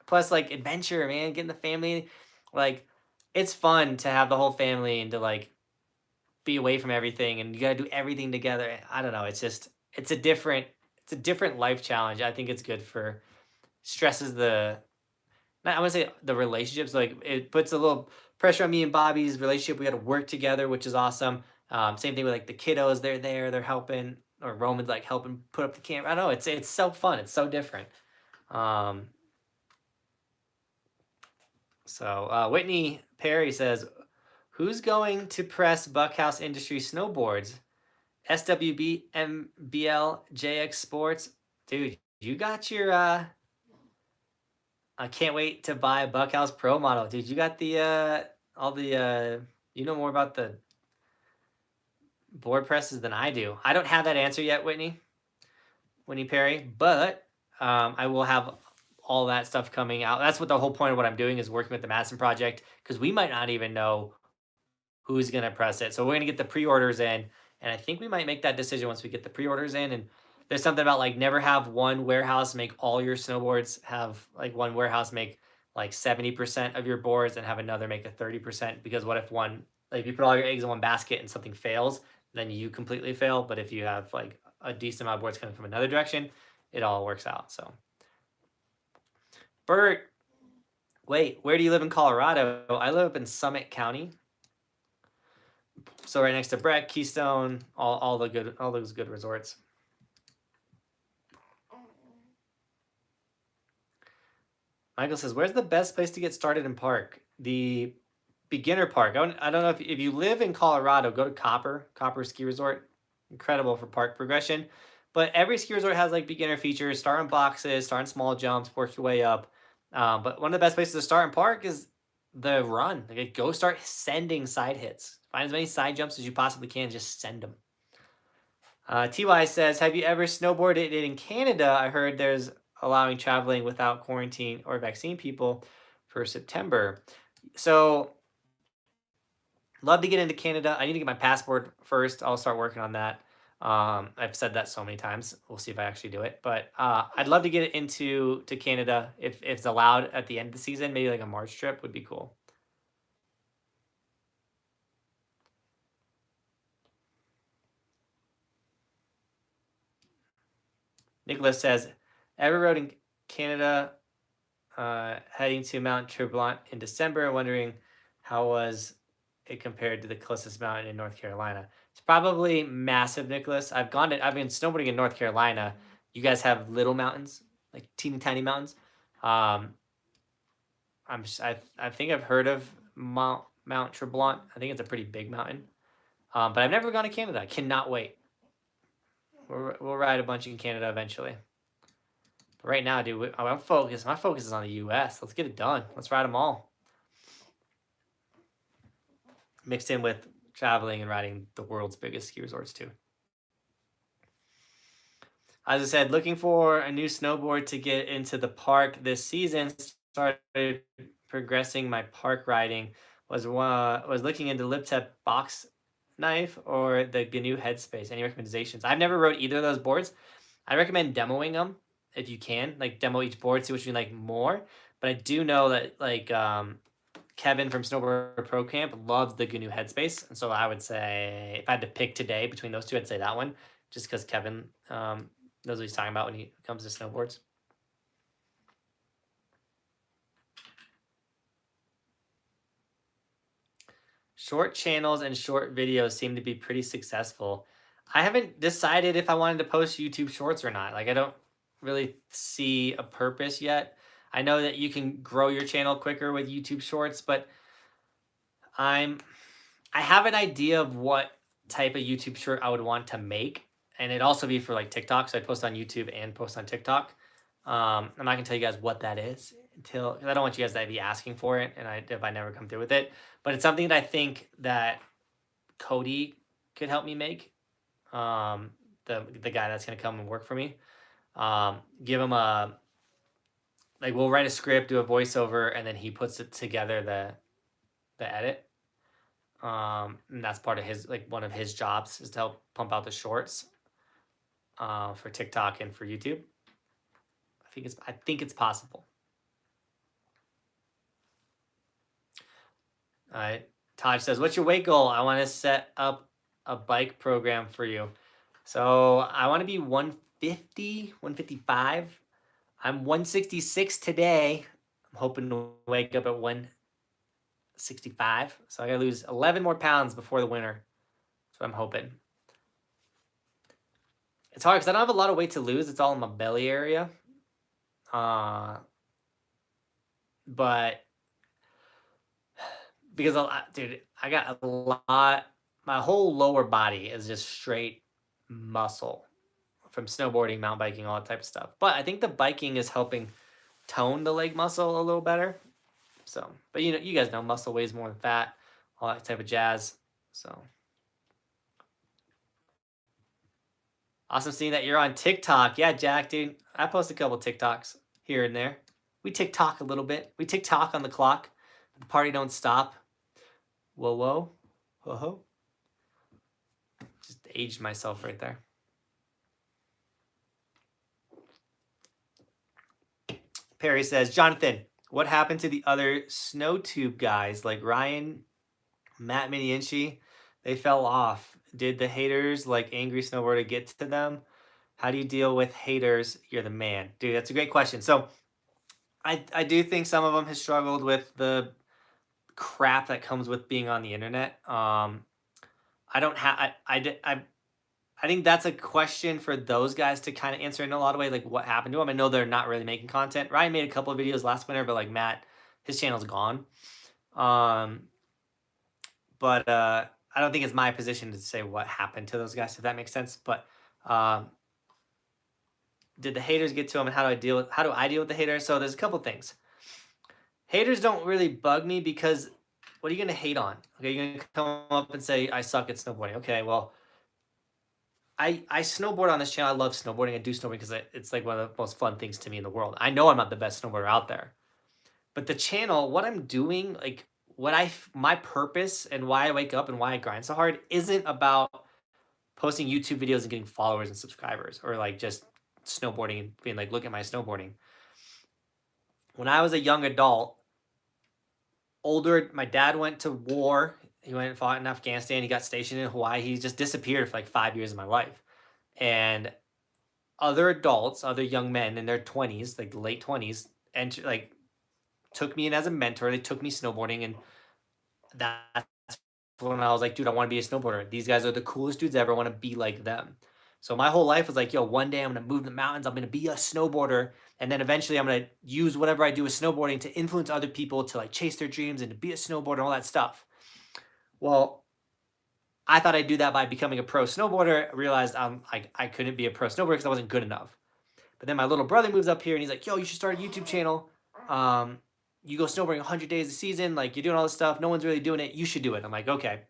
Plus, like adventure, man, getting the family. Like it's fun to have the whole family and to like be away from everything, and you got to do everything together. I don't know. It's a different life challenge. I think it's good for stresses I want to say the relationships. Like it puts a little pressure on me and Bobby's relationship. We got to work together, which is awesome. Same thing with like the kiddos. They're helping, or Roman's like helping put up the camera. I don't know. It's so fun. It's so different. So Whitney Perry says, who's going to press Buckhouse Industry snowboards? SWB, MBL, JX Sports. Dude, you got your I can't wait to buy a Buckhouse Pro model. Dude, you got the all the you know more about the board presses than I do. I don't have that answer yet, Whitney Perry, but I will have all that stuff coming out. That's what the whole point of what I'm doing is working with the Madison project, because we might not even know who's going to press it. So we're going to get the pre-orders in, and I think we might make that decision once we get the pre-orders in. And there's something about like never have one warehouse make all your snowboards, have like one warehouse make like 70% of your boards and have another make a 30%, because what if one, like if you put all your eggs in one basket and something fails, then you completely fail. But if you have like a decent amount of boards coming from another direction, it all works out. So Bert, wait, where do you live in Colorado? I live up in Summit County. So right next to Breck, Keystone, all those good resorts. Michael says, where's the best place to get started in park? The beginner park. I don't know if you live in Colorado, go to Copper Ski Resort. Incredible for park progression. But every ski resort has like beginner features. Start in boxes, start in small jumps, work your way up. But one of the best places to start in park is the run. Like go start sending side hits. Find as many side jumps as you possibly can. Just send them. TY says, have you ever snowboarded in Canada? I heard there's allowing traveling without quarantine or vaccine people for September. So love to get into Canada. I need to get my passport first. I'll start working on that. I've said that so many times. We'll see if I actually do it. But I'd love to get it into Canada if it's allowed at the end of the season. Maybe like a March trip would be cool. Nicholas says, ever rode in Canada heading to Mount Tremblant in December, wondering how was it compared to the closest mountain in North Carolina? It's probably massive, Nicholas. I've been snowboarding in North Carolina. You guys have little mountains, like teeny tiny mountains. I think I've heard of Mount Tremblant. I think it's a pretty big mountain. But I've never gone to Canada. I cannot wait. We'll ride a bunch in Canada eventually. But right now, dude, I'm focused. My focus is on the U.S. Let's get it done. Let's ride them all. Mixed in with traveling and riding the world's biggest ski resorts too. As I said, looking for a new snowboard to get into the park this season. Started progressing my park riding. Was looking into Liptep box knife or the GNU Headspace. Any recommendations? I've never rode either of those boards. I recommend demoing them if you can. Like demo each board, see which you like more. But I do know that like Kevin from Snowboard Pro Camp loves the GNU Headspace, and so I would say if I had to pick today between those two, I'd say that one, just because Kevin knows what he's talking about when he comes to snowboards. Short channels and short videos seem to be pretty successful. I haven't decided if I wanted to post YouTube Shorts or not. Like I don't really see a purpose yet. I know that you can grow your channel quicker with YouTube Shorts, but I have an idea of what type of YouTube short I would want to make, and it'd also be for like TikTok. So I post on YouTube and post on TikTok. I'm not gonna tell you guys what that is because I don't want you guys to be asking for it, and if I never come through with it. But it's something that I think that Cody could help me make. The guy that's gonna come and work for me. Give him like we'll write a script, do a voiceover, and then he puts it together the edit. And that's part of his like one of his jobs is to help pump out the shorts for TikTok and for YouTube. I think it's possible. All right. Taj says, what's your weight goal? I want to set up a bike program for you. So I want to be 150, 155. I'm 166 today. I'm hoping to wake up at 165. So I got to lose 11 more pounds before the winter. That's what I'm hoping. It's hard because I don't have a lot of weight to lose. It's all in my belly area. But because, dude, I got a lot. My whole lower body is just straight muscle from snowboarding, mountain biking, all that type of stuff. But I think the biking is helping tone the leg muscle a little better. So, but you guys know muscle weighs more than fat, all that type of jazz. So, awesome seeing that you're on TikTok. Yeah, Jack, dude, I post a couple TikToks here and there. We TikTok a little bit. We TikTok on the clock. The party don't stop. Whoa, whoa, ho, ho. Just aged myself right there. Perry says, Jonathan, what happened to the other snow tube guys like Ryan, Matt Miniinchi? They fell off. Did the haters like Angry Snowboarder get to them? How do you deal with haters? You're the man. Dude, that's a great question. So I do think some of them have struggled with the crap that comes with being on the internet. I think that's a question for those guys to kind of answer in a lot of ways, like what happened to them. I know they're not really making content. Ryan made a couple of videos last winter, but like Matt, his channel's gone. But I don't think it's my position to say what happened to those guys, if that makes sense. But did the haters get to them, and how do I deal with the haters? So there's a couple things. Haters don't really bug me because what are you going to hate on? Okay, you're going to come up and say, I suck at snowboarding. Okay, well, I snowboard on this channel. I love snowboarding. I do snowboarding because it's like one of the most fun things to me in the world. I know I'm not the best snowboarder out there. But the channel, what I'm doing, like my purpose and why I wake up and why I grind so hard isn't about posting YouTube videos and getting followers and subscribers or like just snowboarding and being like, look at my snowboarding. When I was a young adult, my dad went to war. He went and fought in Afghanistan. He got stationed in Hawaii. He just disappeared for like 5 years of my life. And other adults, other young men in their 20s, like late 20s, and like took me in as a mentor. They took me snowboarding, and that's when I was like, dude, I want to be a snowboarder. These guys are the coolest dudes ever. I want to be like them. So my whole life was like, yo, one day I'm going to move the mountains. I'm going to be a snowboarder. And then eventually I'm going to use whatever I do with snowboarding to influence other people to like chase their dreams and to be a snowboarder and all that stuff. Well, I thought I'd do that by becoming a pro snowboarder. I realized I couldn't be a pro snowboarder because I wasn't good enough. But then my little brother moves up here and he's like, yo, you should start a YouTube channel. You go snowboarding 100 days a season. Like, you're doing all this stuff. No one's really doing it. You should do it. I'm like, okay,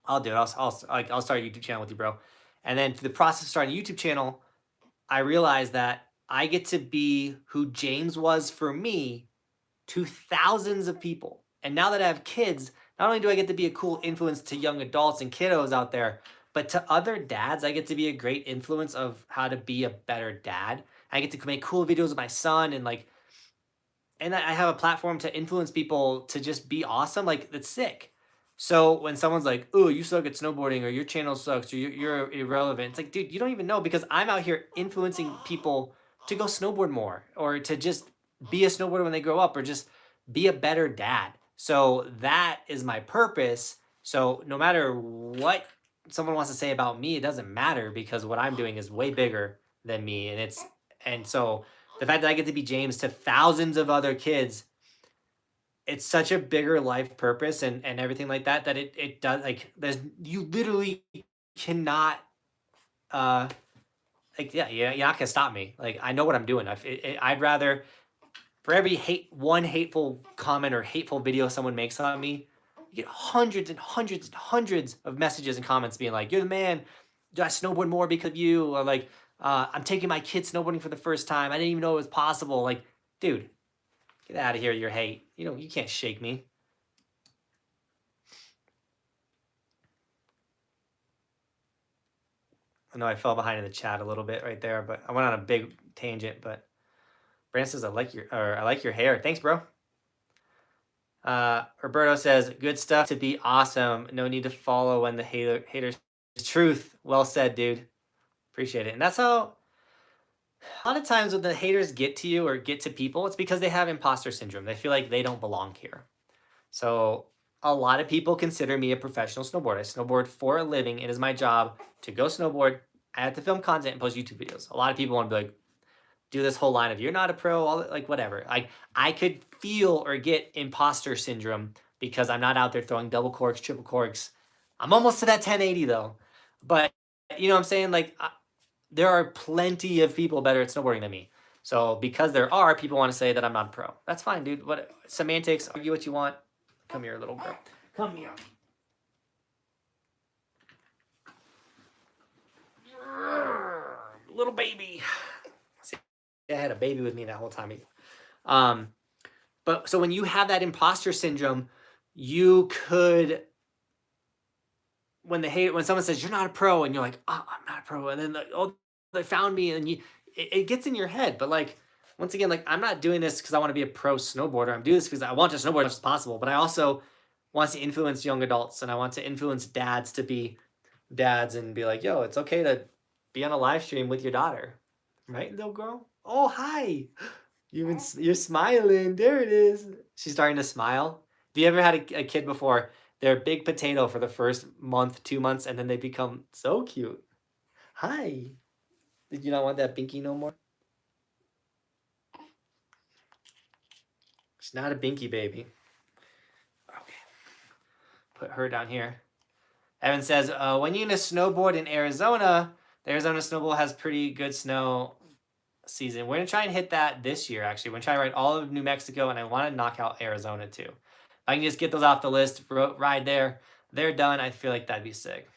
I'll do it. I'll start a YouTube channel with you, bro. And then through the process of starting a YouTube channel, I realized that I get to be who James was for me to thousands of people. And now that I have kids, not only do I get to be a cool influence to young adults and kiddos out there, but to other dads, I get to be a great influence of how to be a better dad. I get to make cool videos with my son and I have a platform to influence people to just be awesome. Like, that's sick. So when someone's like, oh, you suck at snowboarding, or your channel sucks, or you're irrelevant, it's like, dude, you don't even know, because I'm out here influencing people to go snowboard more, or to just be a snowboarder when they grow up, or just be a better dad. So that is my purpose. So no matter what someone wants to say about me, it doesn't matter, because what I'm doing is way bigger than me. And so the fact that I get to be James to thousands of other kids, it's such a bigger life purpose and everything like that, that it does, like, you literally cannot, you're not gonna stop me. Like, I know what I'm doing. I'd rather, for every one hateful comment or hateful video someone makes on me, you get hundreds and hundreds and hundreds of messages and comments being like, you're the man, I snowboard more because of you, or like, I'm taking my kids snowboarding for the first time, I didn't even know it was possible. Like, dude, get out of here, your hate. You can't shake me. I know I fell behind in the chat a little bit right there, but I went on a big tangent. But Brandon says, I like your hair. Thanks, bro. Roberto says, good stuff to be awesome. No need to follow when the haters. Truth. Well said, dude. Appreciate it. And that's how a lot of times when the haters get to you or get to people, it's because they have imposter syndrome. They feel like they don't belong here. So a lot of people consider me a professional snowboarder. I snowboard for a living. It is my job to go snowboard. I have to film content and post YouTube videos. A lot of people want to be like, do this whole line of, you're not a pro, like whatever. I could feel or get imposter syndrome because I'm not out there throwing double corks, triple corks. I'm almost to that 1080 though. But you know what I'm saying? Like, there are plenty of people better at snowboarding than me. So because there are, people want to say that I'm not a pro. That's fine, dude. What semantics, argue what you want. Come here, little girl. Come here. Little baby. See, I had a baby with me that whole time. But so when you have that imposter syndrome, you could, when someone says you're not a pro, and you're like, oh, I'm not a pro, and then they found me, and it gets in your head. But like, once again, like, I'm not doing this because I want to be a pro snowboarder. I'm doing this because I want to snowboard as much as possible. But I also want to influence young adults, and I want to influence dads to be dads and be like, yo, it's okay to be on a live stream with your daughter, right, little girl? Oh, hi. You're smiling. There it is. She's starting to smile. Have you ever had a kid before? They're a big potato for the first month, 2 months, and then they become so cute. Hi. Did you not want that binky no more? She's not a binky baby. Okay. Put her down here. Evan says, when you're going to snowboard in Arizona, the Arizona Snowbowl has pretty good snow season. We're going to try and hit that this year, actually. We're going to try to ride all of New Mexico, and I want to knock out Arizona, too. If I can just get those off the list, ride there, they're done, I feel like that'd be sick.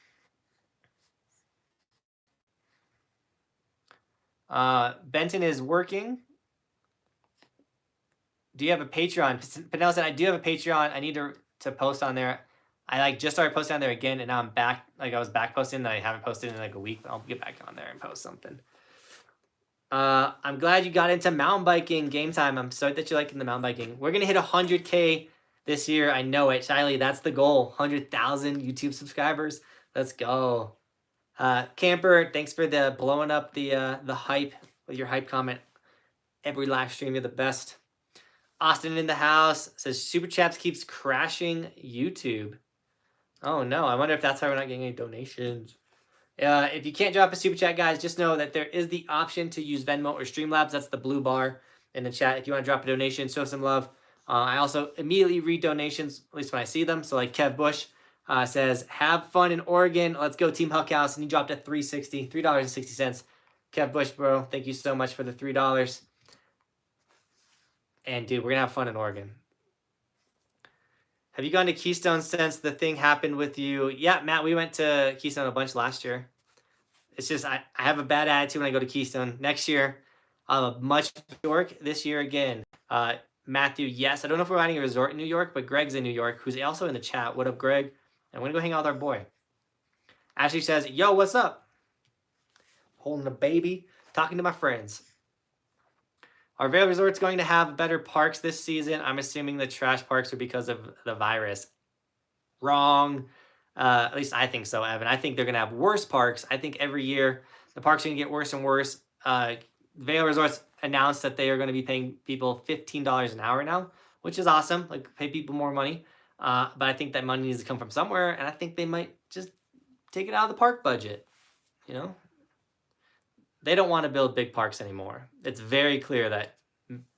Benton is working. Do you have a Patreon? Panel said, I do have a Patreon. I need to post on there. I just started posting on there again, and now I'm back. Like, I was back posting, and I haven't posted in like a week. But I'll get back on there and post something. I'm glad you got into mountain biking. Game time. I'm sorry that you're liking the mountain biking. We're gonna hit 100K this year. I know it, Shiley. That's the goal. 100,000 YouTube subscribers. Let's go. Camper, thanks for the blowing up the hype with your hype comment. Every live stream, you're the best. Austin in the house says Super Chaps keeps crashing YouTube. Oh no, I wonder if that's why we're not getting any donations. If you can't drop a super chat, guys, just know that there is the option to use Venmo or Streamlabs. That's the blue bar in the chat. If you want to drop a donation, show some love. I also immediately read donations, at least when I see them. So like Kev Bush, says, have fun in Oregon. Let's go, Team Buckhouse. And he dropped at $3.60. Kev Bush, bro, thank you so much for the $3. And, dude, we're going to have fun in Oregon. Have you gone to Keystone since the thing happened with you? Yeah, Matt, we went to Keystone a bunch last year. It's just I have a bad attitude when I go to Keystone. Next year, much New York. This year again. Matthew, yes. I don't know if we're finding a resort in New York, but Greg's in New York, who's also in the chat. What up, Greg? I'm going to go hang out with our boy. Ashley says, yo, what's up? Holding a baby, talking to my friends. Are Vail Resorts going to have better parks this season? I'm assuming the trash parks are because of the virus. Wrong. At least I think so, Evan. I think they're going to have worse parks. I think every year the parks are going to get worse and worse. Vail Resorts announced that they are going to be paying people $15 an hour now, which is awesome. Like, pay people more money. But I think that money needs to come from somewhere, and I think they might just take it out of the park budget. You know? They don't want to build big parks anymore. It's very clear that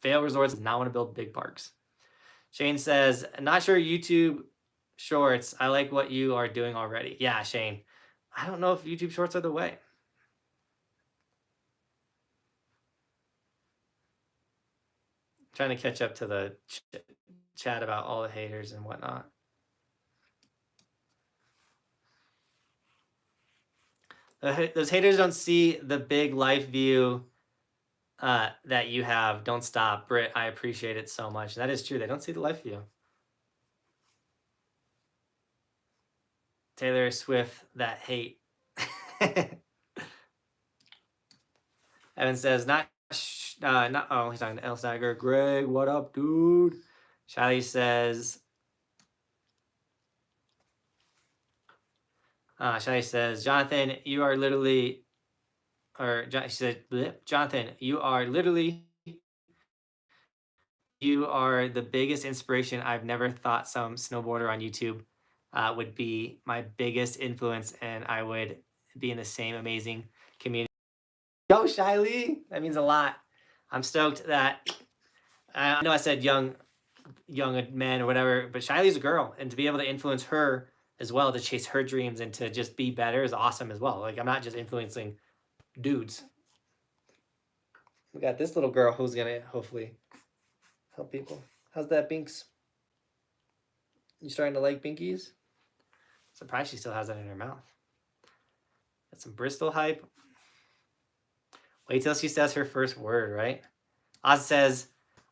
Vail Resorts does not want to build big parks. Shane says, not sure YouTube Shorts. I like what you are doing already. Yeah, Shane. I don't know if YouTube Shorts are the way. I'm trying to catch up to the chat about all the haters and whatnot. Those haters don't see the big life view that you have. Don't stop. Britt, I appreciate it so much. That is true. They don't see the life view. Taylor Swift, that hate. Evan says, not he's talking to El Stagger. Greg, what up, dude? Shiley says, Jonathan, you are literally, she said, Jonathan, you are the biggest inspiration. I've never thought some snowboarder on YouTube would be my biggest influence, and I would be in the same amazing community. Yo, Shiley, that means a lot. I'm stoked that, I know I said young man or whatever, but Shiley's a girl, and to be able to influence her as well, to chase her dreams and to just be better is awesome as well. Like, I'm not just influencing dudes. We got this little girl who's gonna hopefully help people. How's that, Binks? You starting to like Binkies? Surprised she still has that in her mouth. Got some Bristol hype. Wait till she says her first word, right? Oz says,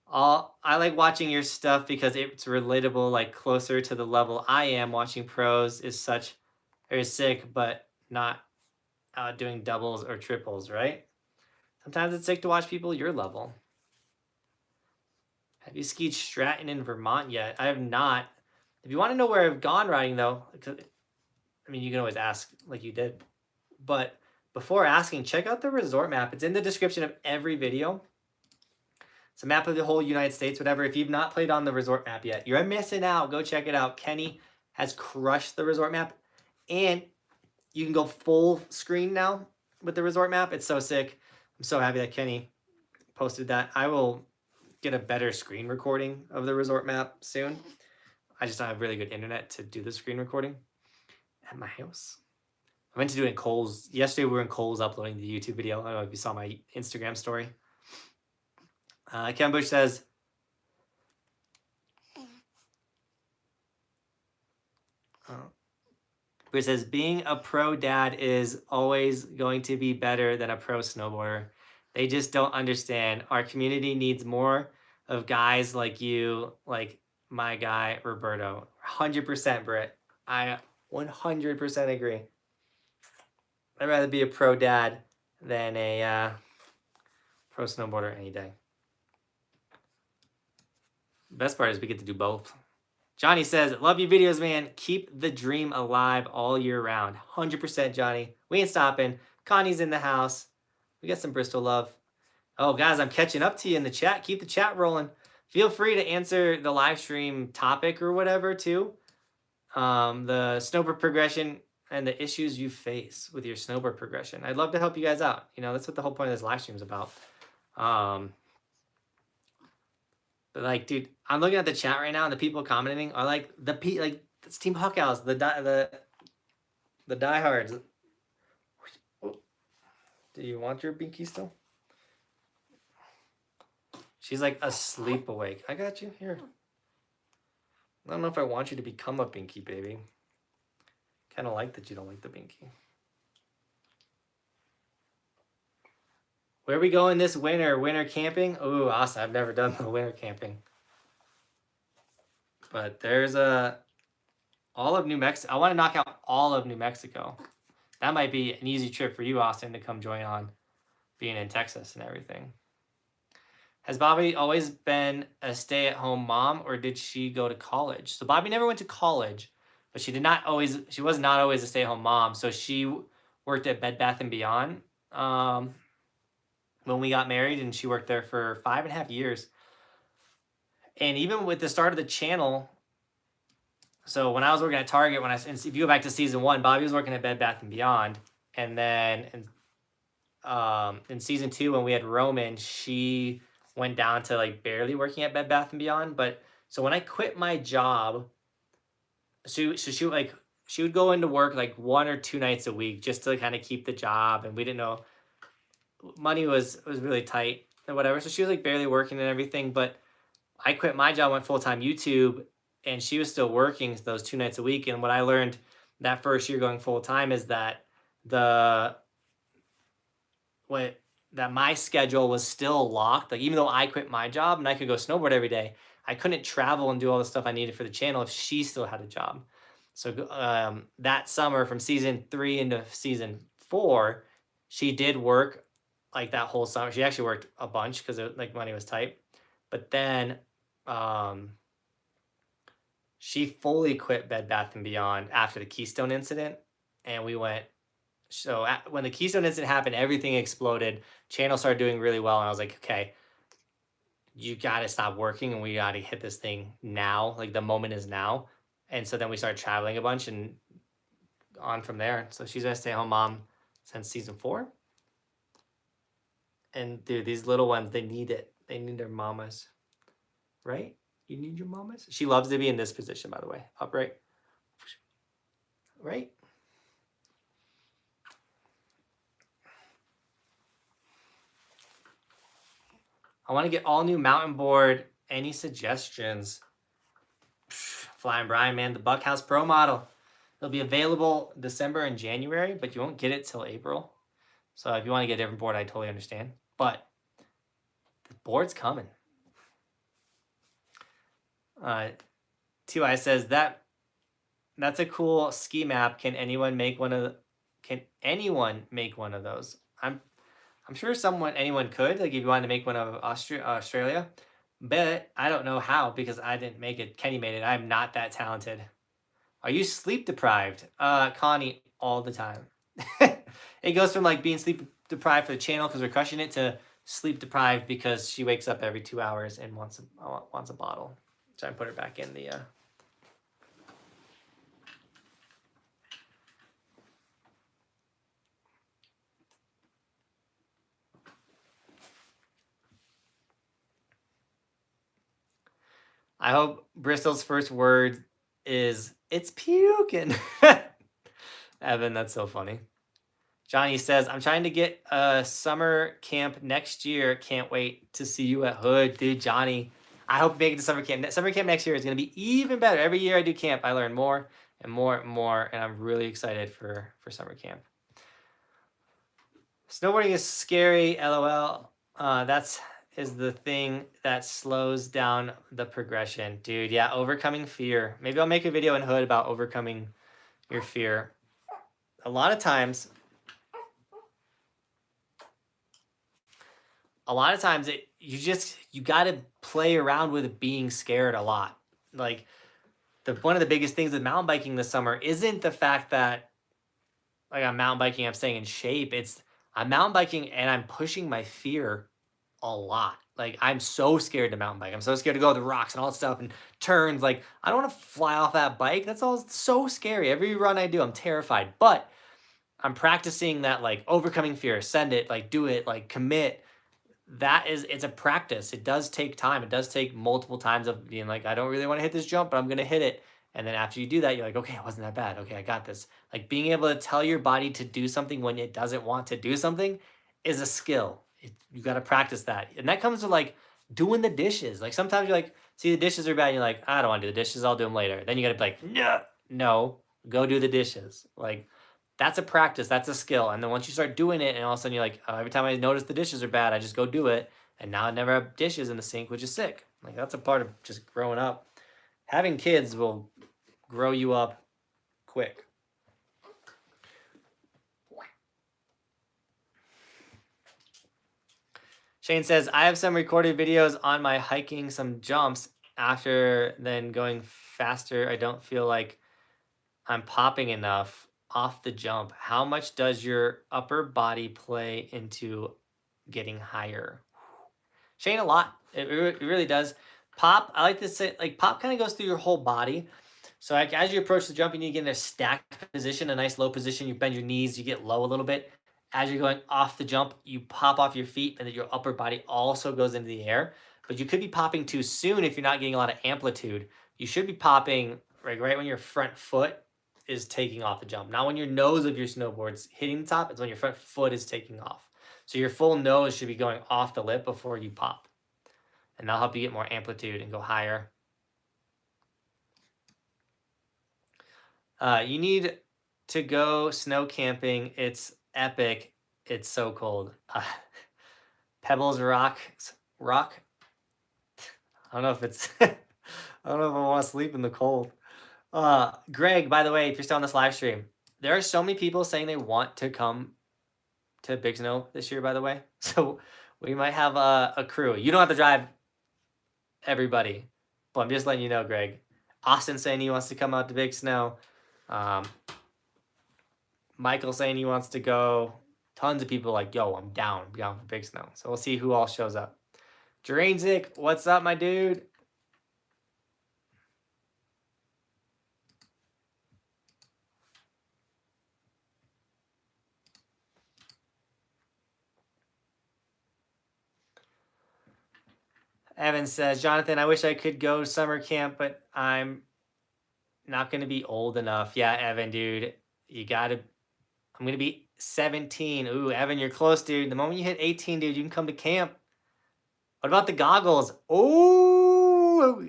I like watching your stuff because it's relatable, like closer to the level I am. Watching pros is sick, but not doing doubles or triples, right? Sometimes it's sick to watch people your level. Have you skied Stratton in Vermont yet? I have not. If you want to know where I've gone riding, though, I mean, you can always ask like you did. But before asking, check out the resort map. It's in the description of every video. It's a map of the whole United States, whatever. If you've not played on the resort map yet, you're missing out. Go check it out. Kenny has crushed the resort map. And you can go full screen now with the resort map. It's so sick. I'm so happy that Kenny posted that. I will get a better screen recording of the resort map soon. I just don't have really good internet to do the screen recording at my house. I meant to do it in Cole's. Yesterday we were in Cole's uploading the YouTube video. I don't know if you saw my Instagram story. Ken Bush says, being a pro dad is always going to be better than a pro snowboarder. They just don't understand. Our community needs more of guys like you, like my guy, Roberto. 100%, Britt. I 100% agree. I'd rather be a pro dad than a pro snowboarder any day. Best part is we get to do both. Johnny says, love your videos, man. Keep the dream alive all year round. 100%, Johnny. We ain't stopping. Connie's in the house. We got some Bristol love. Oh, guys, I'm catching up to you in the chat. Keep the chat rolling. Feel free to answer the live stream topic or whatever, too. The snowboard progression and the issues you face with your snowboard progression. I'd love to help you guys out. You know, that's what the whole point of this live stream is about. But like, dude, I'm looking at the chat right now, and the people commenting are like the It's Team Buckhouse, the diehards. Do you want your binky still? She's like asleep awake. I got you here. I don't know if I want you to become a binky, baby. Kind of like that you don't like the binky. Where are we going this winter? Winter camping? Ooh, awesome. I've never done the winter camping. But there's all of New Mexico. I want to knock out all of New Mexico. That might be an easy trip for you, Austin, to come join on, being in Texas and everything. Has Bobby always been a stay-at-home mom, or did she go to college? So Bobby never went to college, but she was not always a stay-at-home mom. So she worked at Bed Bath & Beyond when we got married, and she worked there for 5.5 years. And even with the start of the channel, so when I was working at Target, if you go back to season 1, Bobby was working at Bed Bath & Beyond. And then in season 2, when we had Roman, she went down to like barely working at Bed Bath & Beyond. But so when I quit my job, she would go into work like 1 or 2 nights a week just to kind of keep the job. And we didn't know, money was really tight and whatever. So she was like barely working and everything. But I quit my job, went full-time YouTube, and she was still working those 2 nights a week. And what I learned that first year going full-time is that my schedule was still locked. Like, even though I quit my job and I could go snowboard every day, I couldn't travel and do all the stuff I needed for the channel if she still had a job. So that summer from season 3 into season 4, she did work like that whole summer. She actually worked a bunch because like money was tight. But then she fully quit Bed Bath & Beyond after the Keystone incident. And we went, so when the Keystone incident happened, everything exploded. Channel started doing really well. And I was like, okay, you got to stop working and we got to hit this thing now. Like, the moment is now. And so then we started traveling a bunch and on from there. So she's been a stay-at-home mom since season 4. And dude, these little ones, they need it. They need their mamas, right? You need your mamas. She loves to be in this position, by the way. Upright. Right? I want to get all new mountain board. Any suggestions? Flying Brian, man, the Buckhouse Pro model. It'll be available December and January, but you won't get it till April. So if you want to get a different board, I totally understand. But the board's coming. T.Y. says that's a cool ski map. Can anyone make one of those? I'm sure anyone could. Like, if you wanted to make one of Australia, but I don't know how because I didn't make it. Kenny made it. I'm not that talented. Are you sleep deprived? Connie, all the time. It goes from like being sleep deprived for the channel because we're crushing it to sleep deprived because she wakes up every 2 hours and wants a bottle. So I put her back in the I hope Bristol's first word is "it's puking." Evan, that's so funny. Johnny says, I'm trying to get a summer camp next year. Can't wait to see you at Hood. Dude, Johnny, I hope you make it to summer camp. Summer camp next year is going to be even better. Every year I do camp, I learn more and more and more, and I'm really excited for summer camp. Snowboarding is scary, LOL. That's the thing that slows down the progression. Dude, yeah, overcoming fear. Maybe I'll make a video in Hood about overcoming your fear. A lot of times you got to play around with being scared a lot. Like, one of the biggest things with mountain biking this summer isn't the fact that, like, I'm mountain biking, I'm staying in shape. It's I'm mountain biking and I'm pushing my fear a lot. Like, I'm so scared to mountain bike. I'm so scared to go the rocks and all that stuff and turns. Like, I don't want to fly off that bike. That's all so scary. Every run I do, I'm terrified. But I'm practicing that, like, overcoming fear, send it, like, do it, like, commit. It's a practice. It does take time. It does take multiple times of being like, I don't really want to hit this jump, but I'm going to hit it. And then after you do that, you're like, okay, it wasn't that bad. Okay, I got this. Like being able to tell your body to do something when it doesn't want to do something is a skill. You got to practice that. And that comes to like doing the dishes. Like sometimes you're like, see, the dishes are bad. And you're like, I don't want to do the dishes. I'll do them later. Then you got to be like, no, go do the dishes. Like that's a practice. That's a skill. And then once you start doing it and all of a sudden you're like, every time I notice the dishes are bad, I just go do it. And now I never have dishes in the sink, which is sick. Like that's a part of just growing up. Having kids will grow you up quick. Shane says, I have some recorded videos on my hiking some jumps after then going faster. I don't feel like I'm popping enough off the jump. How much does your upper body play into getting higher? Shane, a lot. It really does. Pop, I like to say, like pop kind of goes through your whole body. So like as you approach the jump, you need to get in a stacked position, a nice low position. You bend your knees, you get low a little bit. As you're going off the jump, you pop off your feet and then your upper body also goes into the air. But you could be popping too soon if you're not getting a lot of amplitude. You should be popping right when your front foot is taking off the jump. Not when your nose of your snowboard's hitting the top, it's when your front foot is taking off. So your full nose should be going off the lip before you pop. And that'll help you get more amplitude and go higher. You need to go snow camping. It's epic. It's so cold. Pebbles rock. I don't know if it's. I don't know if I want to sleep in the cold. Greg, by the way, if you're still on this live stream, there are so many people saying they want to come to Big Snow this year. By the way, so we might have a crew. You don't have to drive everybody, but I'm just letting you know, Greg. Austin saying he wants to come out to Big Snow. Michael saying he wants to go. Tons of people like, yo, I'm down for Big Snow. So we'll see who all shows up. Drainzik, what's up, my dude? Evan says, Jonathan, I wish I could go summer camp, but I'm not going to be old enough. Yeah, Evan, dude, I'm going to be 17. Ooh, Evan, you're close, dude. The moment you hit 18, dude, you can come to camp. What about the goggles? Oh,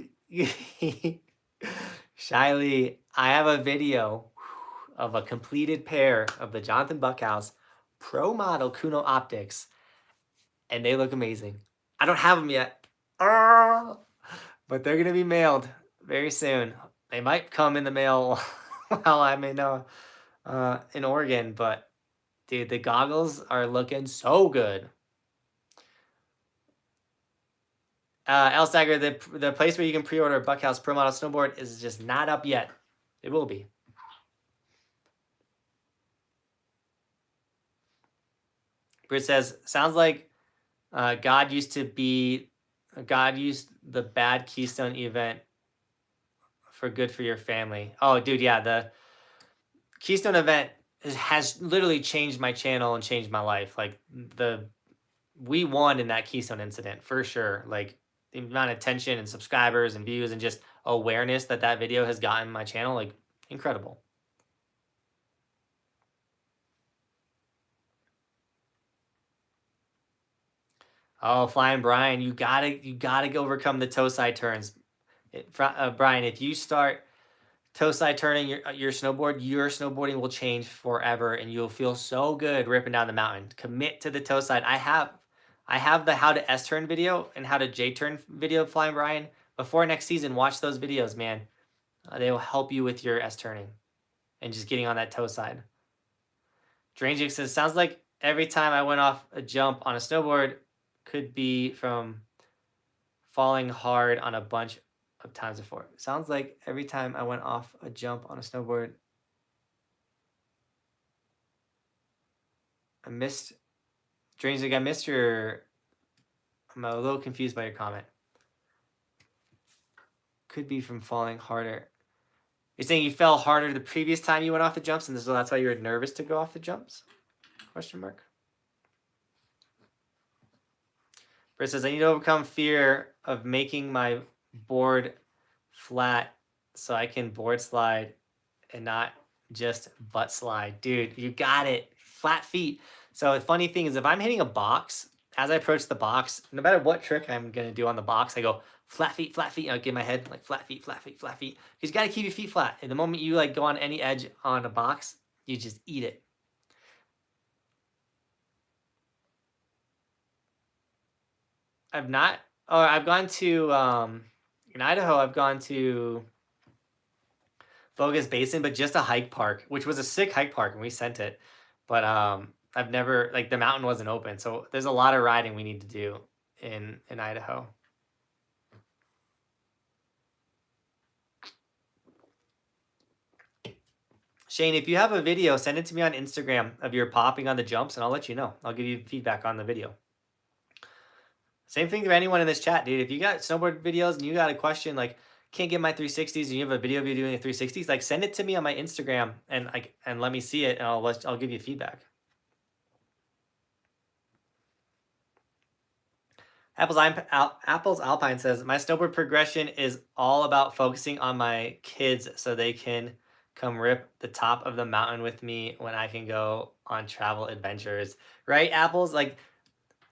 Shiley, I have a video of a completed pair of the Johnathan Buckhouse Pro Model Kuno optics, and they look amazing. I don't have them yet. But they're gonna be mailed very soon. They might come in the mail while I'm in Oregon, but dude, the goggles are looking so good. Elstagger, the place where you can pre-order a Buckhouse Pro Model snowboard is just not up yet. It will be. Britt says, sounds like God used the bad Keystone event for good for your family. Oh, dude, yeah, the Keystone event has literally changed my channel and changed my life. Like we won in that Keystone incident for sure. Like the amount of attention and subscribers and views and just awareness that video has gotten my channel, like incredible. Oh, Flying Brian, you gotta overcome the toe side turns. Brian, if you start toe side turning your snowboarding will change forever, and you'll feel so good ripping down the mountain. Commit to the toe side. I have the how to S turn video and how to J turn video of Flying Brian. Before next season, watch those videos, man. They will help you with your S turning and just getting on that toe side. Drainjic says, sounds like every time I went off a jump on a snowboard could be from falling hard on a bunch of times before. Sounds like every time I went off a jump on a snowboard, I'm a little confused by your comment. Could be from falling harder. You're saying you fell harder the previous time you went off the jumps, and so that's why you were nervous to go off the jumps? Question mark. Britt says, I need to overcome fear of making my board flat so I can board slide and not just butt slide. Dude, you got it. Flat feet. So the funny thing is if I'm hitting a box, as I approach the box, no matter what trick I'm going to do on the box, I go flat feet, flat feet. I'll give my head like flat feet, flat feet, flat feet. Because you got to keep your feet flat. And the moment you like go on any edge on a box, you just eat it. I've gone to, in Idaho, I've gone to Bogus Basin, but just a hike park, which was a sick hike park, and we sent it. But I've never, like, the mountain wasn't open, so there's a lot of riding we need to do in Idaho. Shane, if you have a video, send it to me on Instagram of your popping on the jumps, and I'll let you know. I'll give you feedback on the video. Same thing to anyone in this chat, dude. If you got snowboard videos and you got a question like, can't get my 360s, and you have a video of you doing a 360s, like send it to me on my Instagram and let me see it, and I'll give you feedback. Apples Alpine says, my snowboard progression is all about focusing on my kids so they can come rip the top of the mountain with me when I can go on travel adventures. Right, Apples? Like,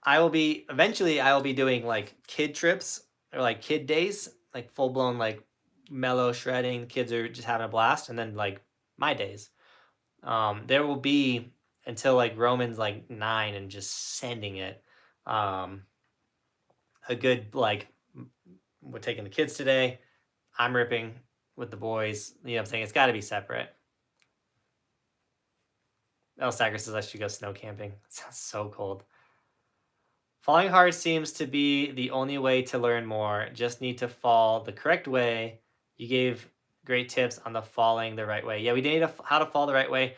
eventually I will be doing like kid trips or like kid days, like full blown, like mellow shredding. Kids are just having a blast. And then like my days, there will be until like Roman's like 9 and just sending it. A good, like, we're taking the kids today. I'm ripping with the boys. You know what I'm saying? It's got to be separate. El Stagger says I should go snow camping. It sounds so cold. Falling hard seems to be the only way to learn more. Just need to fall the correct way. You gave great tips on the falling the right way. Yeah, we need how to fall the right way.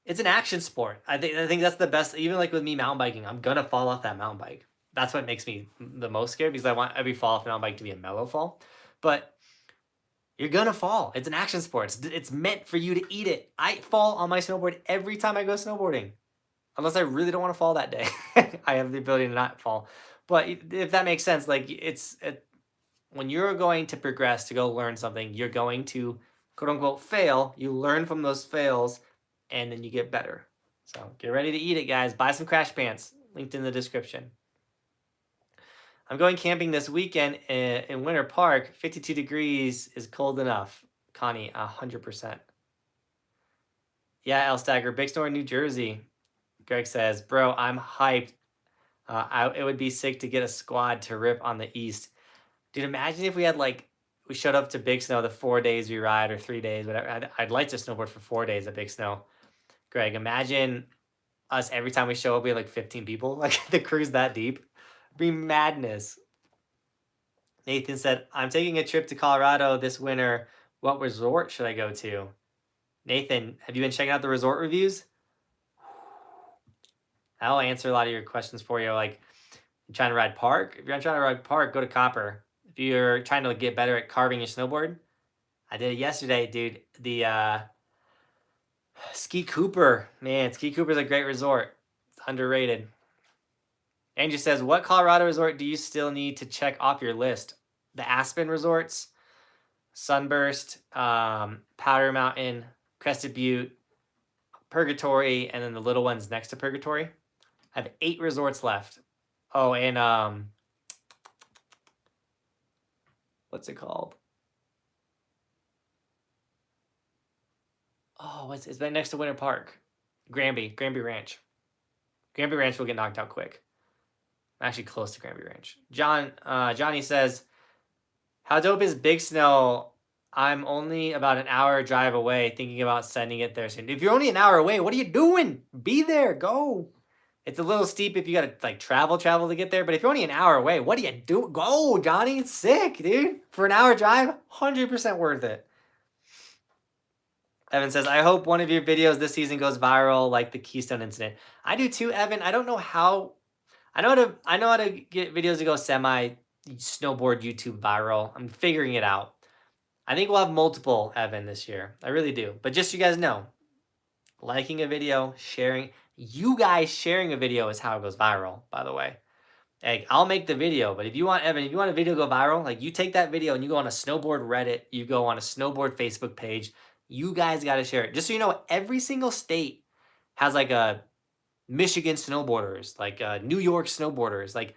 It's an action sport. I think that's the best. Even like with me mountain biking, I'm gonna fall off that mountain bike. That's what makes me the most scared, because I want every fall off the mountain bike to be a mellow fall. But you're gonna fall. It's an action sport. It's meant for you to eat it. I fall on my snowboard every time I go snowboarding. Unless I really don't want to fall that day. I have the ability to not fall. But if that makes sense, like when you're going to progress to go learn something, you're going to quote unquote fail. You learn from those fails and then you get better. So get ready to eat it, guys. Buy some crash pants. Linked in the description. I'm going camping this weekend in Winter Park. 52 degrees is cold enough. Connie, 100%. Yeah, El Stagger, Big Store in New Jersey. Greg says, bro, I'm hyped. It would be sick to get a squad to rip on the east. Dude, imagine if we had we showed up to Big Snow the 4 days we ride, or 3 days, whatever. I'd like to snowboard for 4 days at Big Snow. Greg, imagine us every time we show up, we have like 15 people. Like the crew's that deep. It'd be madness. Nathan said, I'm taking a trip to Colorado this winter. What resort should I go to? Nathan, have you been checking out the resort reviews? I'll answer a lot of your questions for you. Like, you're trying to ride park? If you're trying to ride park, go to Copper. If you're trying to get better at carving your snowboard, I did it yesterday, dude. The Ski Cooper. Man, Ski Cooper's a great resort. It's underrated. Andrew says, what Colorado resort do you still need to check off your list? The Aspen resorts, Sunburst, Powder Mountain, Crested Butte, Purgatory, and then the little ones next to Purgatory. I have 8 resorts left. Oh, and what's it called? Oh, it's right next to Winter Park. Granby Ranch. Granby Ranch will get knocked out quick. I'm actually close to Granby Ranch. Johnny says, how dope is Big Snow? I'm only about an hour drive away, thinking about sending it there soon. If you're only an hour away, what are you doing? Be there, go. It's a little steep if you gotta like travel to get there, but if you're only an hour away, what do you do? Go, Johnny. It's sick, dude. For an hour drive, 100% worth it. Evan says, I hope one of your videos this season goes viral like the Keystone incident. I do too, Evan. I don't know how. I know how to get videos to go semi snowboard YouTube viral. I'm figuring it out. I think we'll have multiple, Evan, this year. I really do. But just so you guys know, liking a video, sharing, you guys sharing a video is how it goes viral, by the way. Like, I'll make the video, but if you want, Evan, if you want a video to go viral, like you take that video and you go on a snowboard Reddit, you go on a snowboard Facebook page, you guys got to share it. Just so you know, every single state has like a Michigan snowboarders, like New York snowboarders, like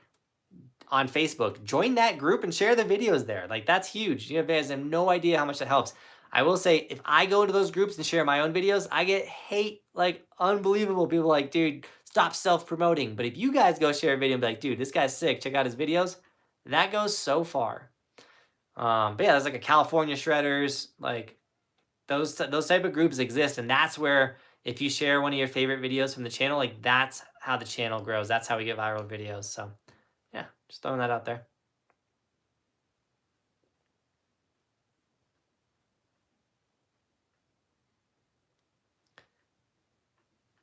on Facebook. Join that group and share the videos there. Like, that's huge. You guys have no idea how much that helps. I will say, if I go to those groups and share my own videos, I get hate like unbelievable. People like, dude, stop self-promoting. But if you guys go share a video and be like, dude, this guy's sick, check out his videos, that goes so far. But yeah, there's like a California Shredders, like those type of groups exist. And that's where, if you share one of your favorite videos from the channel, like that's how the channel grows. That's how we get viral videos. So yeah, just throwing that out there.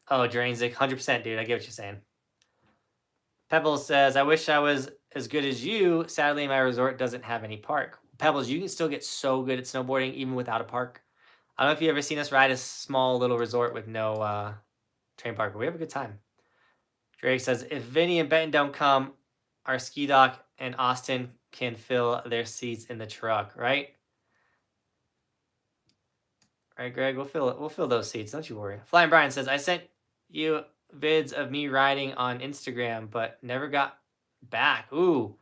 Oh, Drainzik, 100%, dude. I get what you're saying. Pebbles says, I wish I was as good as you. Sadly, my resort doesn't have any park. Pebbles, you can still get so good at snowboarding even without a park. I don't know if you ever seen us ride a small little resort with no train park, but we have a good time. Drake says, if Vinny and Benton don't come, our ski dock and Austin can fill their seats in the truck, right? All right, Greg, we'll fill those seats. Don't you worry. Flying Brian says, I sent you vids of me riding on Instagram, but never got back. Ooh,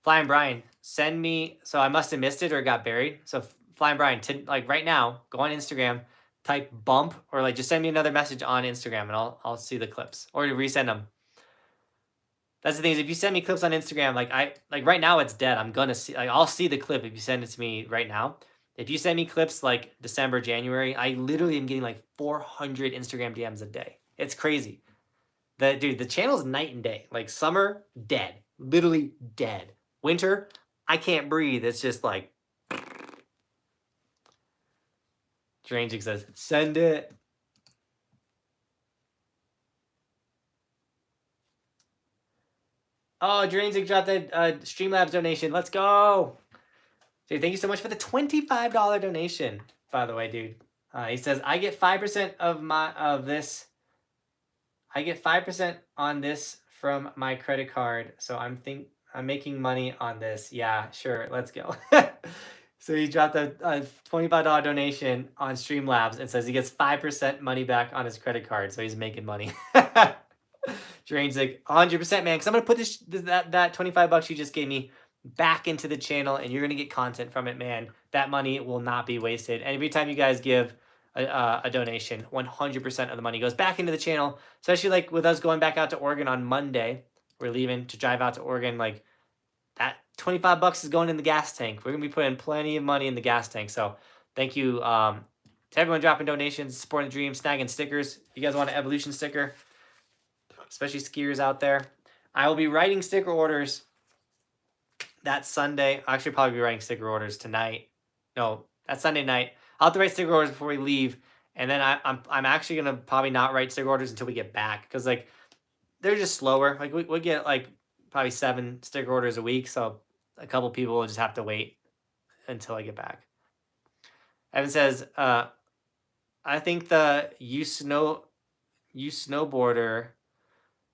Flying Brian, send me. So I must have missed it or it got buried. So Flying Brian, like right now, go on Instagram, type bump, or like just send me another message on Instagram, and I'll see the clips or resend them. That's the thing, is if you send me clips on Instagram, like right now it's dead. I'm gonna see, like I'll see the clip if you send it to me right now. If you send me clips like December, January, I literally am getting like 400 Instagram DMs a day. It's crazy. Dude, the channel's night and day. Like summer, dead. Literally dead. Winter, I can't breathe. It's just like. Strange says, send it. Oh, Drainzik dropped that Streamlabs donation. Let's go. Dude, thank you so much for the $25 donation, by the way, dude. He says, I get 5% of this. I get 5% on this from my credit card, so I'm making money on this. Yeah, sure, let's go. So he dropped a $25 donation on Streamlabs and says he gets 5% money back on his credit card, so he's making money. Drain's like 100%, man, because I'm gonna put that $25 you just gave me back into the channel, and you're gonna get content from it, man. That money will not be wasted. And every time you guys give a donation, 100% of the money goes back into the channel. Especially like with us going back out to Oregon on Monday, we're leaving to drive out to Oregon. Like that $25 is going in the gas tank. We're gonna be putting plenty of money in the gas tank. So thank you to everyone dropping donations, supporting the dream, snagging stickers. If you guys want an Evolution sticker, especially skiers out there, I will be writing sticker orders that Sunday. I'll actually probably be writing sticker orders tonight. No, that's Sunday night. I'll have to write sticker orders before we leave, and then I'm actually gonna probably not write sticker orders until we get back, because like they're just slower. Like we get like probably 7 sticker orders a week, so a couple people will just have to wait until I get back. Evan says, I think the you snowboarder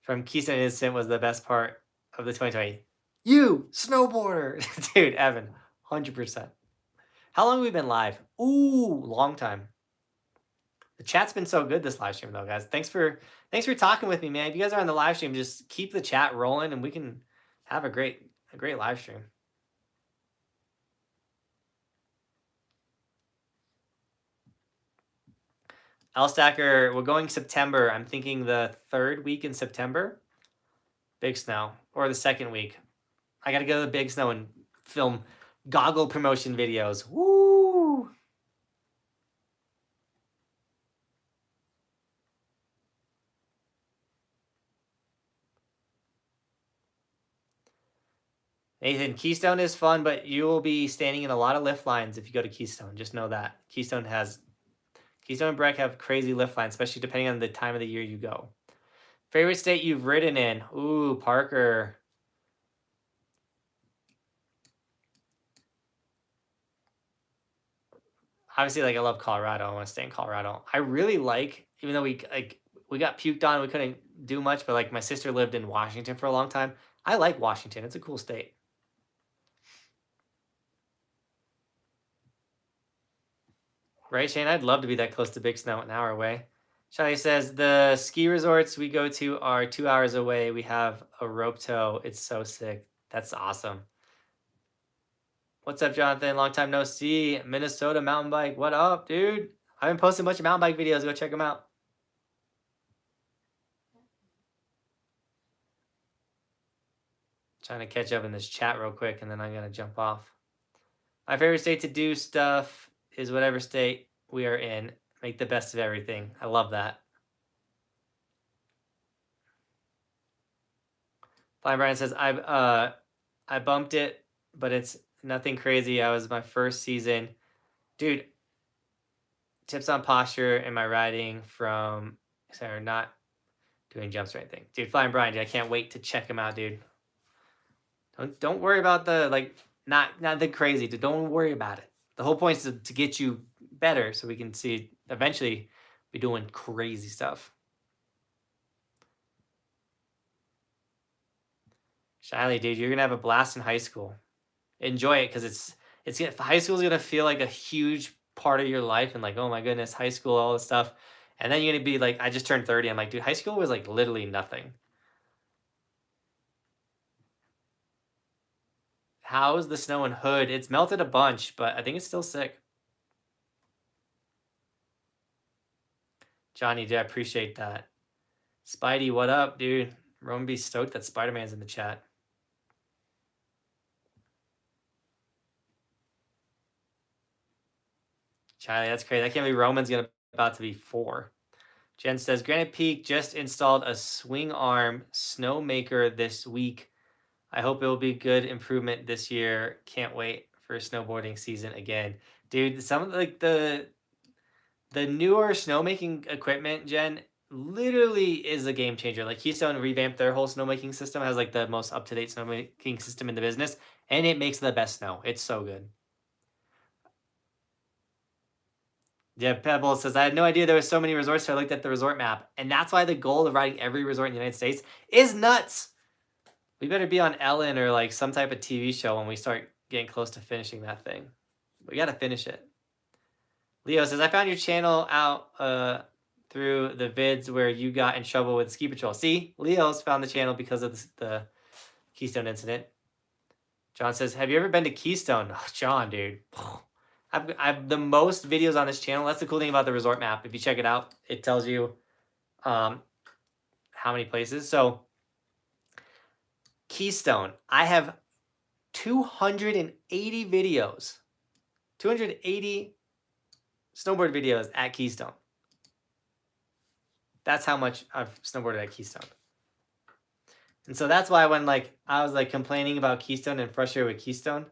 from Keystone Instant was the best part of the 2020. You snowboarder, dude, Evan, 100%. How long have we been live? Ooh, long time. The chat's been so good this live stream though, guys. Thanks for talking with me, man. If you guys are on the live stream, just keep the chat rolling, and we can have a great live stream. L-Stacker, we're going September. I'm thinking the 3rd week in September. Big Snow. Or the 2nd week. I got to go to the Big Snow and film goggle promotion videos. Woo! Nathan, Keystone is fun, but you will be standing in a lot of lift lines if you go to Keystone. Just know that. Keystone and Breck have crazy lift lines, especially depending on the time of the year you go. Favorite state you've ridden in? Ooh, Parker. Obviously, like I love Colorado. I want to stay in Colorado. I really like, even though we got puked on, we couldn't do much, but like my sister lived in Washington for a long time. I like Washington. It's a cool state. Right, Shane? I'd love to be that close to Big Snow, an hour away. Charlie says, the ski resorts we go to are 2 hours away. We have a rope tow. It's so sick. That's awesome. What's up, Jonathan? Long time no see. Minnesota mountain bike. What up, dude? I've been posting a bunch of mountain bike videos. Go check them out. Trying to catch up in this chat real quick, and then I'm going to jump off. My favorite state to do stuff is whatever state we are in. Make the best of everything. I love that. Flying Brian says, I bumped it, but it's nothing crazy. I was my first season. Dude, tips on posture and my riding from, sorry, not doing jumps or anything. Dude, Flying Brian, dude, I can't wait to check him out, dude. Don't worry about the, like, not the crazy, dude. Don't worry about it. The whole point is to get you better so we can see eventually be doing crazy stuff. Shiley, dude, you're gonna have a blast in high school. Enjoy it, because high school is gonna feel like a huge part of your life, and like, oh my goodness, high school, all this stuff. And then you're gonna be like, I just turned 30. I'm like, dude, high school was like literally nothing. How is the snow in Hood? It's melted a bunch, but I think it's still sick. Johnny, dude, I appreciate that. Spidey, what up, dude? Roman be stoked that Spider-Man's in the chat. Charlie, that's crazy. I can't believe Roman's about to be 4. Jen says, Granite Peak just installed a swing arm snowmaker this week. I hope it will be good improvement this year. Can't wait for snowboarding season again. Dude, some of like the newer snowmaking equipment, Jen, literally is a game changer. Like Keystone revamped their whole snowmaking system, has like the most up-to-date snowmaking system in the business, and it makes the best snow. It's so good. Yeah, Pebble says, I had no idea there were so many resorts, so I looked at the resort map. And that's why the goal of riding every resort in the United States is nuts. We better be on Ellen or like some type of TV show when we start getting close to finishing that thing. We got to finish it. Leo says, I found your channel out through the vids where you got in trouble with Ski Patrol. See, Leo's found the channel because of the Keystone incident. John says, have you ever been to Keystone? Oh, John, dude. I've the most videos on this channel. That's the cool thing about the resort map. If you check it out, it tells you how many places. So Keystone, I have 280 videos, 280 snowboard videos at Keystone. That's how much I've snowboarded at Keystone. And so that's why when like I was like complaining about Keystone and frustrated with Keystone,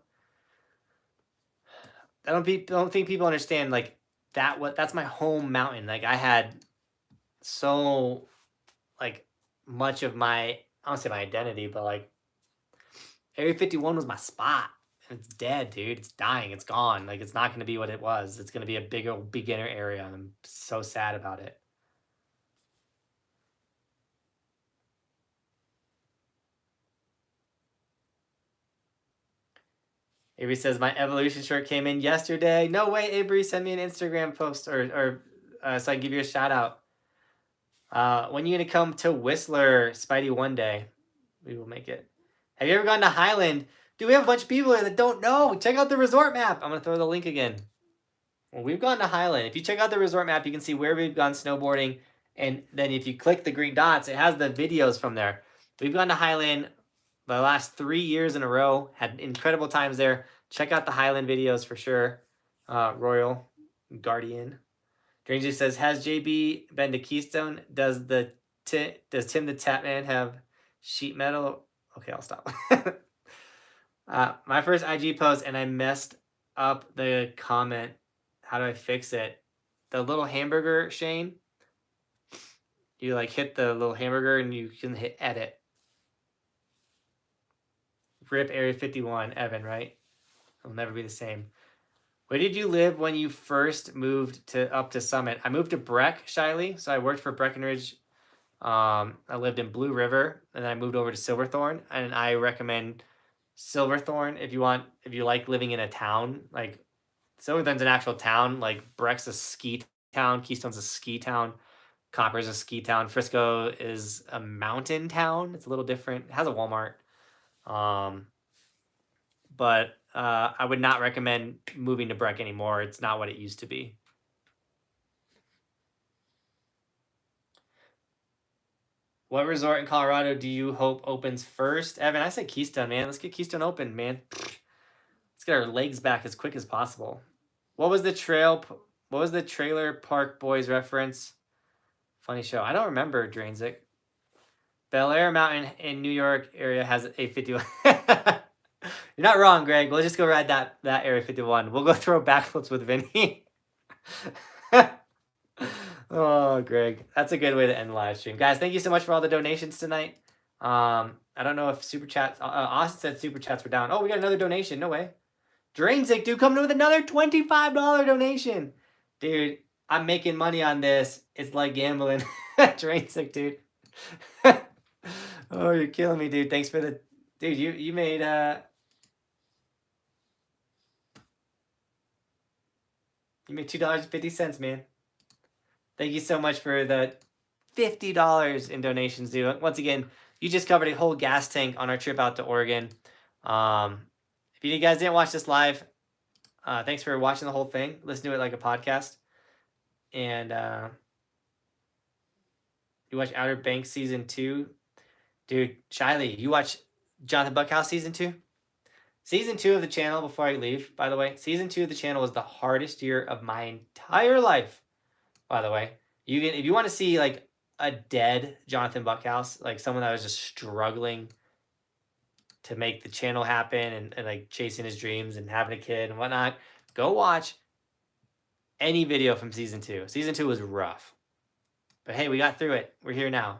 I don't think people understand like that's my home mountain. Like I had so like much of my, I don't say my identity, but like Area 51 was my spot. And it's dead, dude. It's dying. It's gone. Like it's not going to be what it was. It's going to be a bigger beginner area, and I'm so sad about it. Avery says, my Evolution shirt came in yesterday. No way, Avery. Send me an Instagram post or so I can give you a shout out. When you going to come to Whistler, Spidey, one day? We will make it. Have you ever gone to Highland? Dude, we have a bunch of people here that don't know. Check out the resort map. I'm going to throw the link again. Well, we've gone to Highland. If you check out the resort map, you can see where we've gone snowboarding. And then if you click the green dots, it has the videos from there. We've gone to Highland the last 3 years in a row. Had incredible times there. Check out the Highland videos for sure. Royal Guardian. Dranger says, has JB been to Keystone? Does Tim the Tapman have sheet metal? Okay, I'll stop. My first IG post, and I messed up the comment. How do I fix it? The little hamburger, Shane. You like hit the little hamburger and you can hit edit. Rip Area 51, Evan, right? It'll never be the same. Where did you live when you first moved up to Summit? I moved to Breck, Shiley. So I worked for Breckenridge I lived in Blue River, and then I moved over to Silverthorne, and I recommend Silverthorne if you like living in a town. Like Silverthorne's an actual town. Like Breck's a ski town, Keystone's a ski town, Copper's a ski town, Frisco is a mountain town. It's a little different. It has a Walmart, but I would not recommend moving to Breck anymore. It's not what it used to be. What resort in Colorado do you hope opens first? Evan, I say Keystone, man. Let's get Keystone open, man. Let's get our legs back as quick as possible. What was the Trailer Park Boys reference? Funny show. I don't remember, Drainzik. Bel Air Mountain in New York area has a 51. You're not wrong, Greg. We'll just go ride that Area 51. We'll go throw backflips with Vinny. Oh, Greg. That's a good way to end the live stream. Guys, thank you so much for all the donations tonight. I don't know if Super Chats... Austin said Super Chats were down. Oh, we got another donation. No way. Drainzik, dude, coming with another $25 donation. Dude, I'm making money on this. It's like gambling. Drainzik, dude. Oh, you're killing me, dude. Thanks for the... Dude, you made... You made $2.50, man. Thank you so much for the $50 in donations, dude. Once again, you just covered a whole gas tank on our trip out to Oregon. If you guys didn't watch this live, thanks for watching the whole thing. Listen to it like a podcast. And you watch Outer Banks Season 2. Dude, Shiley, you watch Johnathan Buckhouse Season 2? Season 2 of the channel, before I leave, by the way, Season 2 of the channel was the hardest year of my entire life. By the way, if you want to see like a dead Johnathan Buckhouse, like someone that was just struggling to make the channel happen and like chasing his dreams and having a kid and whatnot, go watch any video from Season 2. Season 2 was rough. But hey, we got through it. We're here now.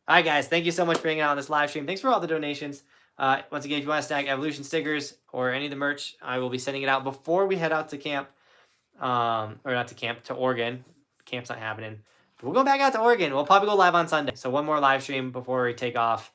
All right, guys. Thank you so much for hanging out on this live stream. Thanks for all the donations. Once again, if you want to snag Evolution stickers or any of the merch, I will be sending it out before we head out to camp. Or not to camp, to Oregon. Camp's not happening. But we'll go back out to Oregon. We'll probably go live on Sunday. So one more live stream before we take off.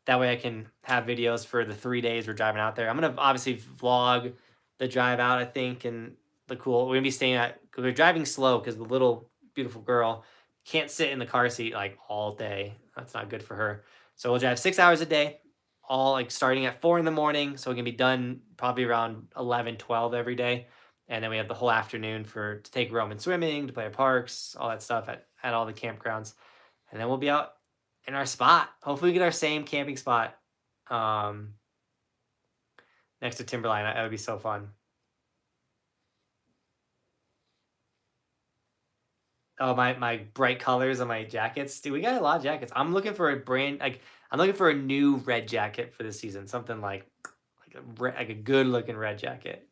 That way I can have videos for the 3 days we're driving out there. I'm going to obviously vlog the drive out, I think, and the cool. We're going to be staying at, because we're driving slow because the little beautiful girl can't sit in the car seat like all day. That's not good for her. So we'll drive 6 hours a day, all like starting at 4 in the morning. So we can be done probably around 11, 12 every day. And then we have the whole afternoon to take Roman swimming, to play at parks, all that stuff at all the campgrounds. And then we'll be out in our spot. Hopefully we get our same camping spot next to Timberline. That would be so fun. Oh, my bright colors on my jackets. Dude, we got a lot of jackets. I'm looking for I'm looking for a new red jacket for this season. Something like a good looking red jacket.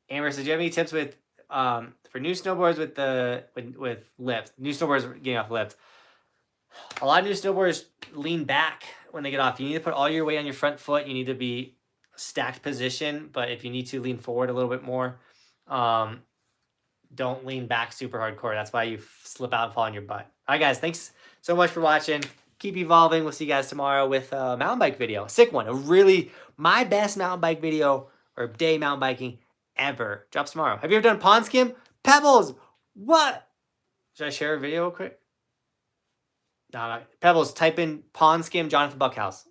Amber, so do you have any tips with for new snowboards with lift? New snowboards getting off lift. A lot of new snowboarders lean back when they get off. You need to put all your weight on your front foot. You need to be stacked position, but if you need to lean forward a little bit more, don't lean back super hardcore. That's why you slip out and fall on your butt. All right, guys, thanks so much for watching. Keep evolving. We'll see you guys tomorrow with a mountain bike video. A sick one. My best mountain bike video or day mountain biking ever. Drops tomorrow. Have you ever done pond skim? Pebbles! What? Should I share a video real quick? No, Pebbles, type in pond skim Johnathan Buckhouse.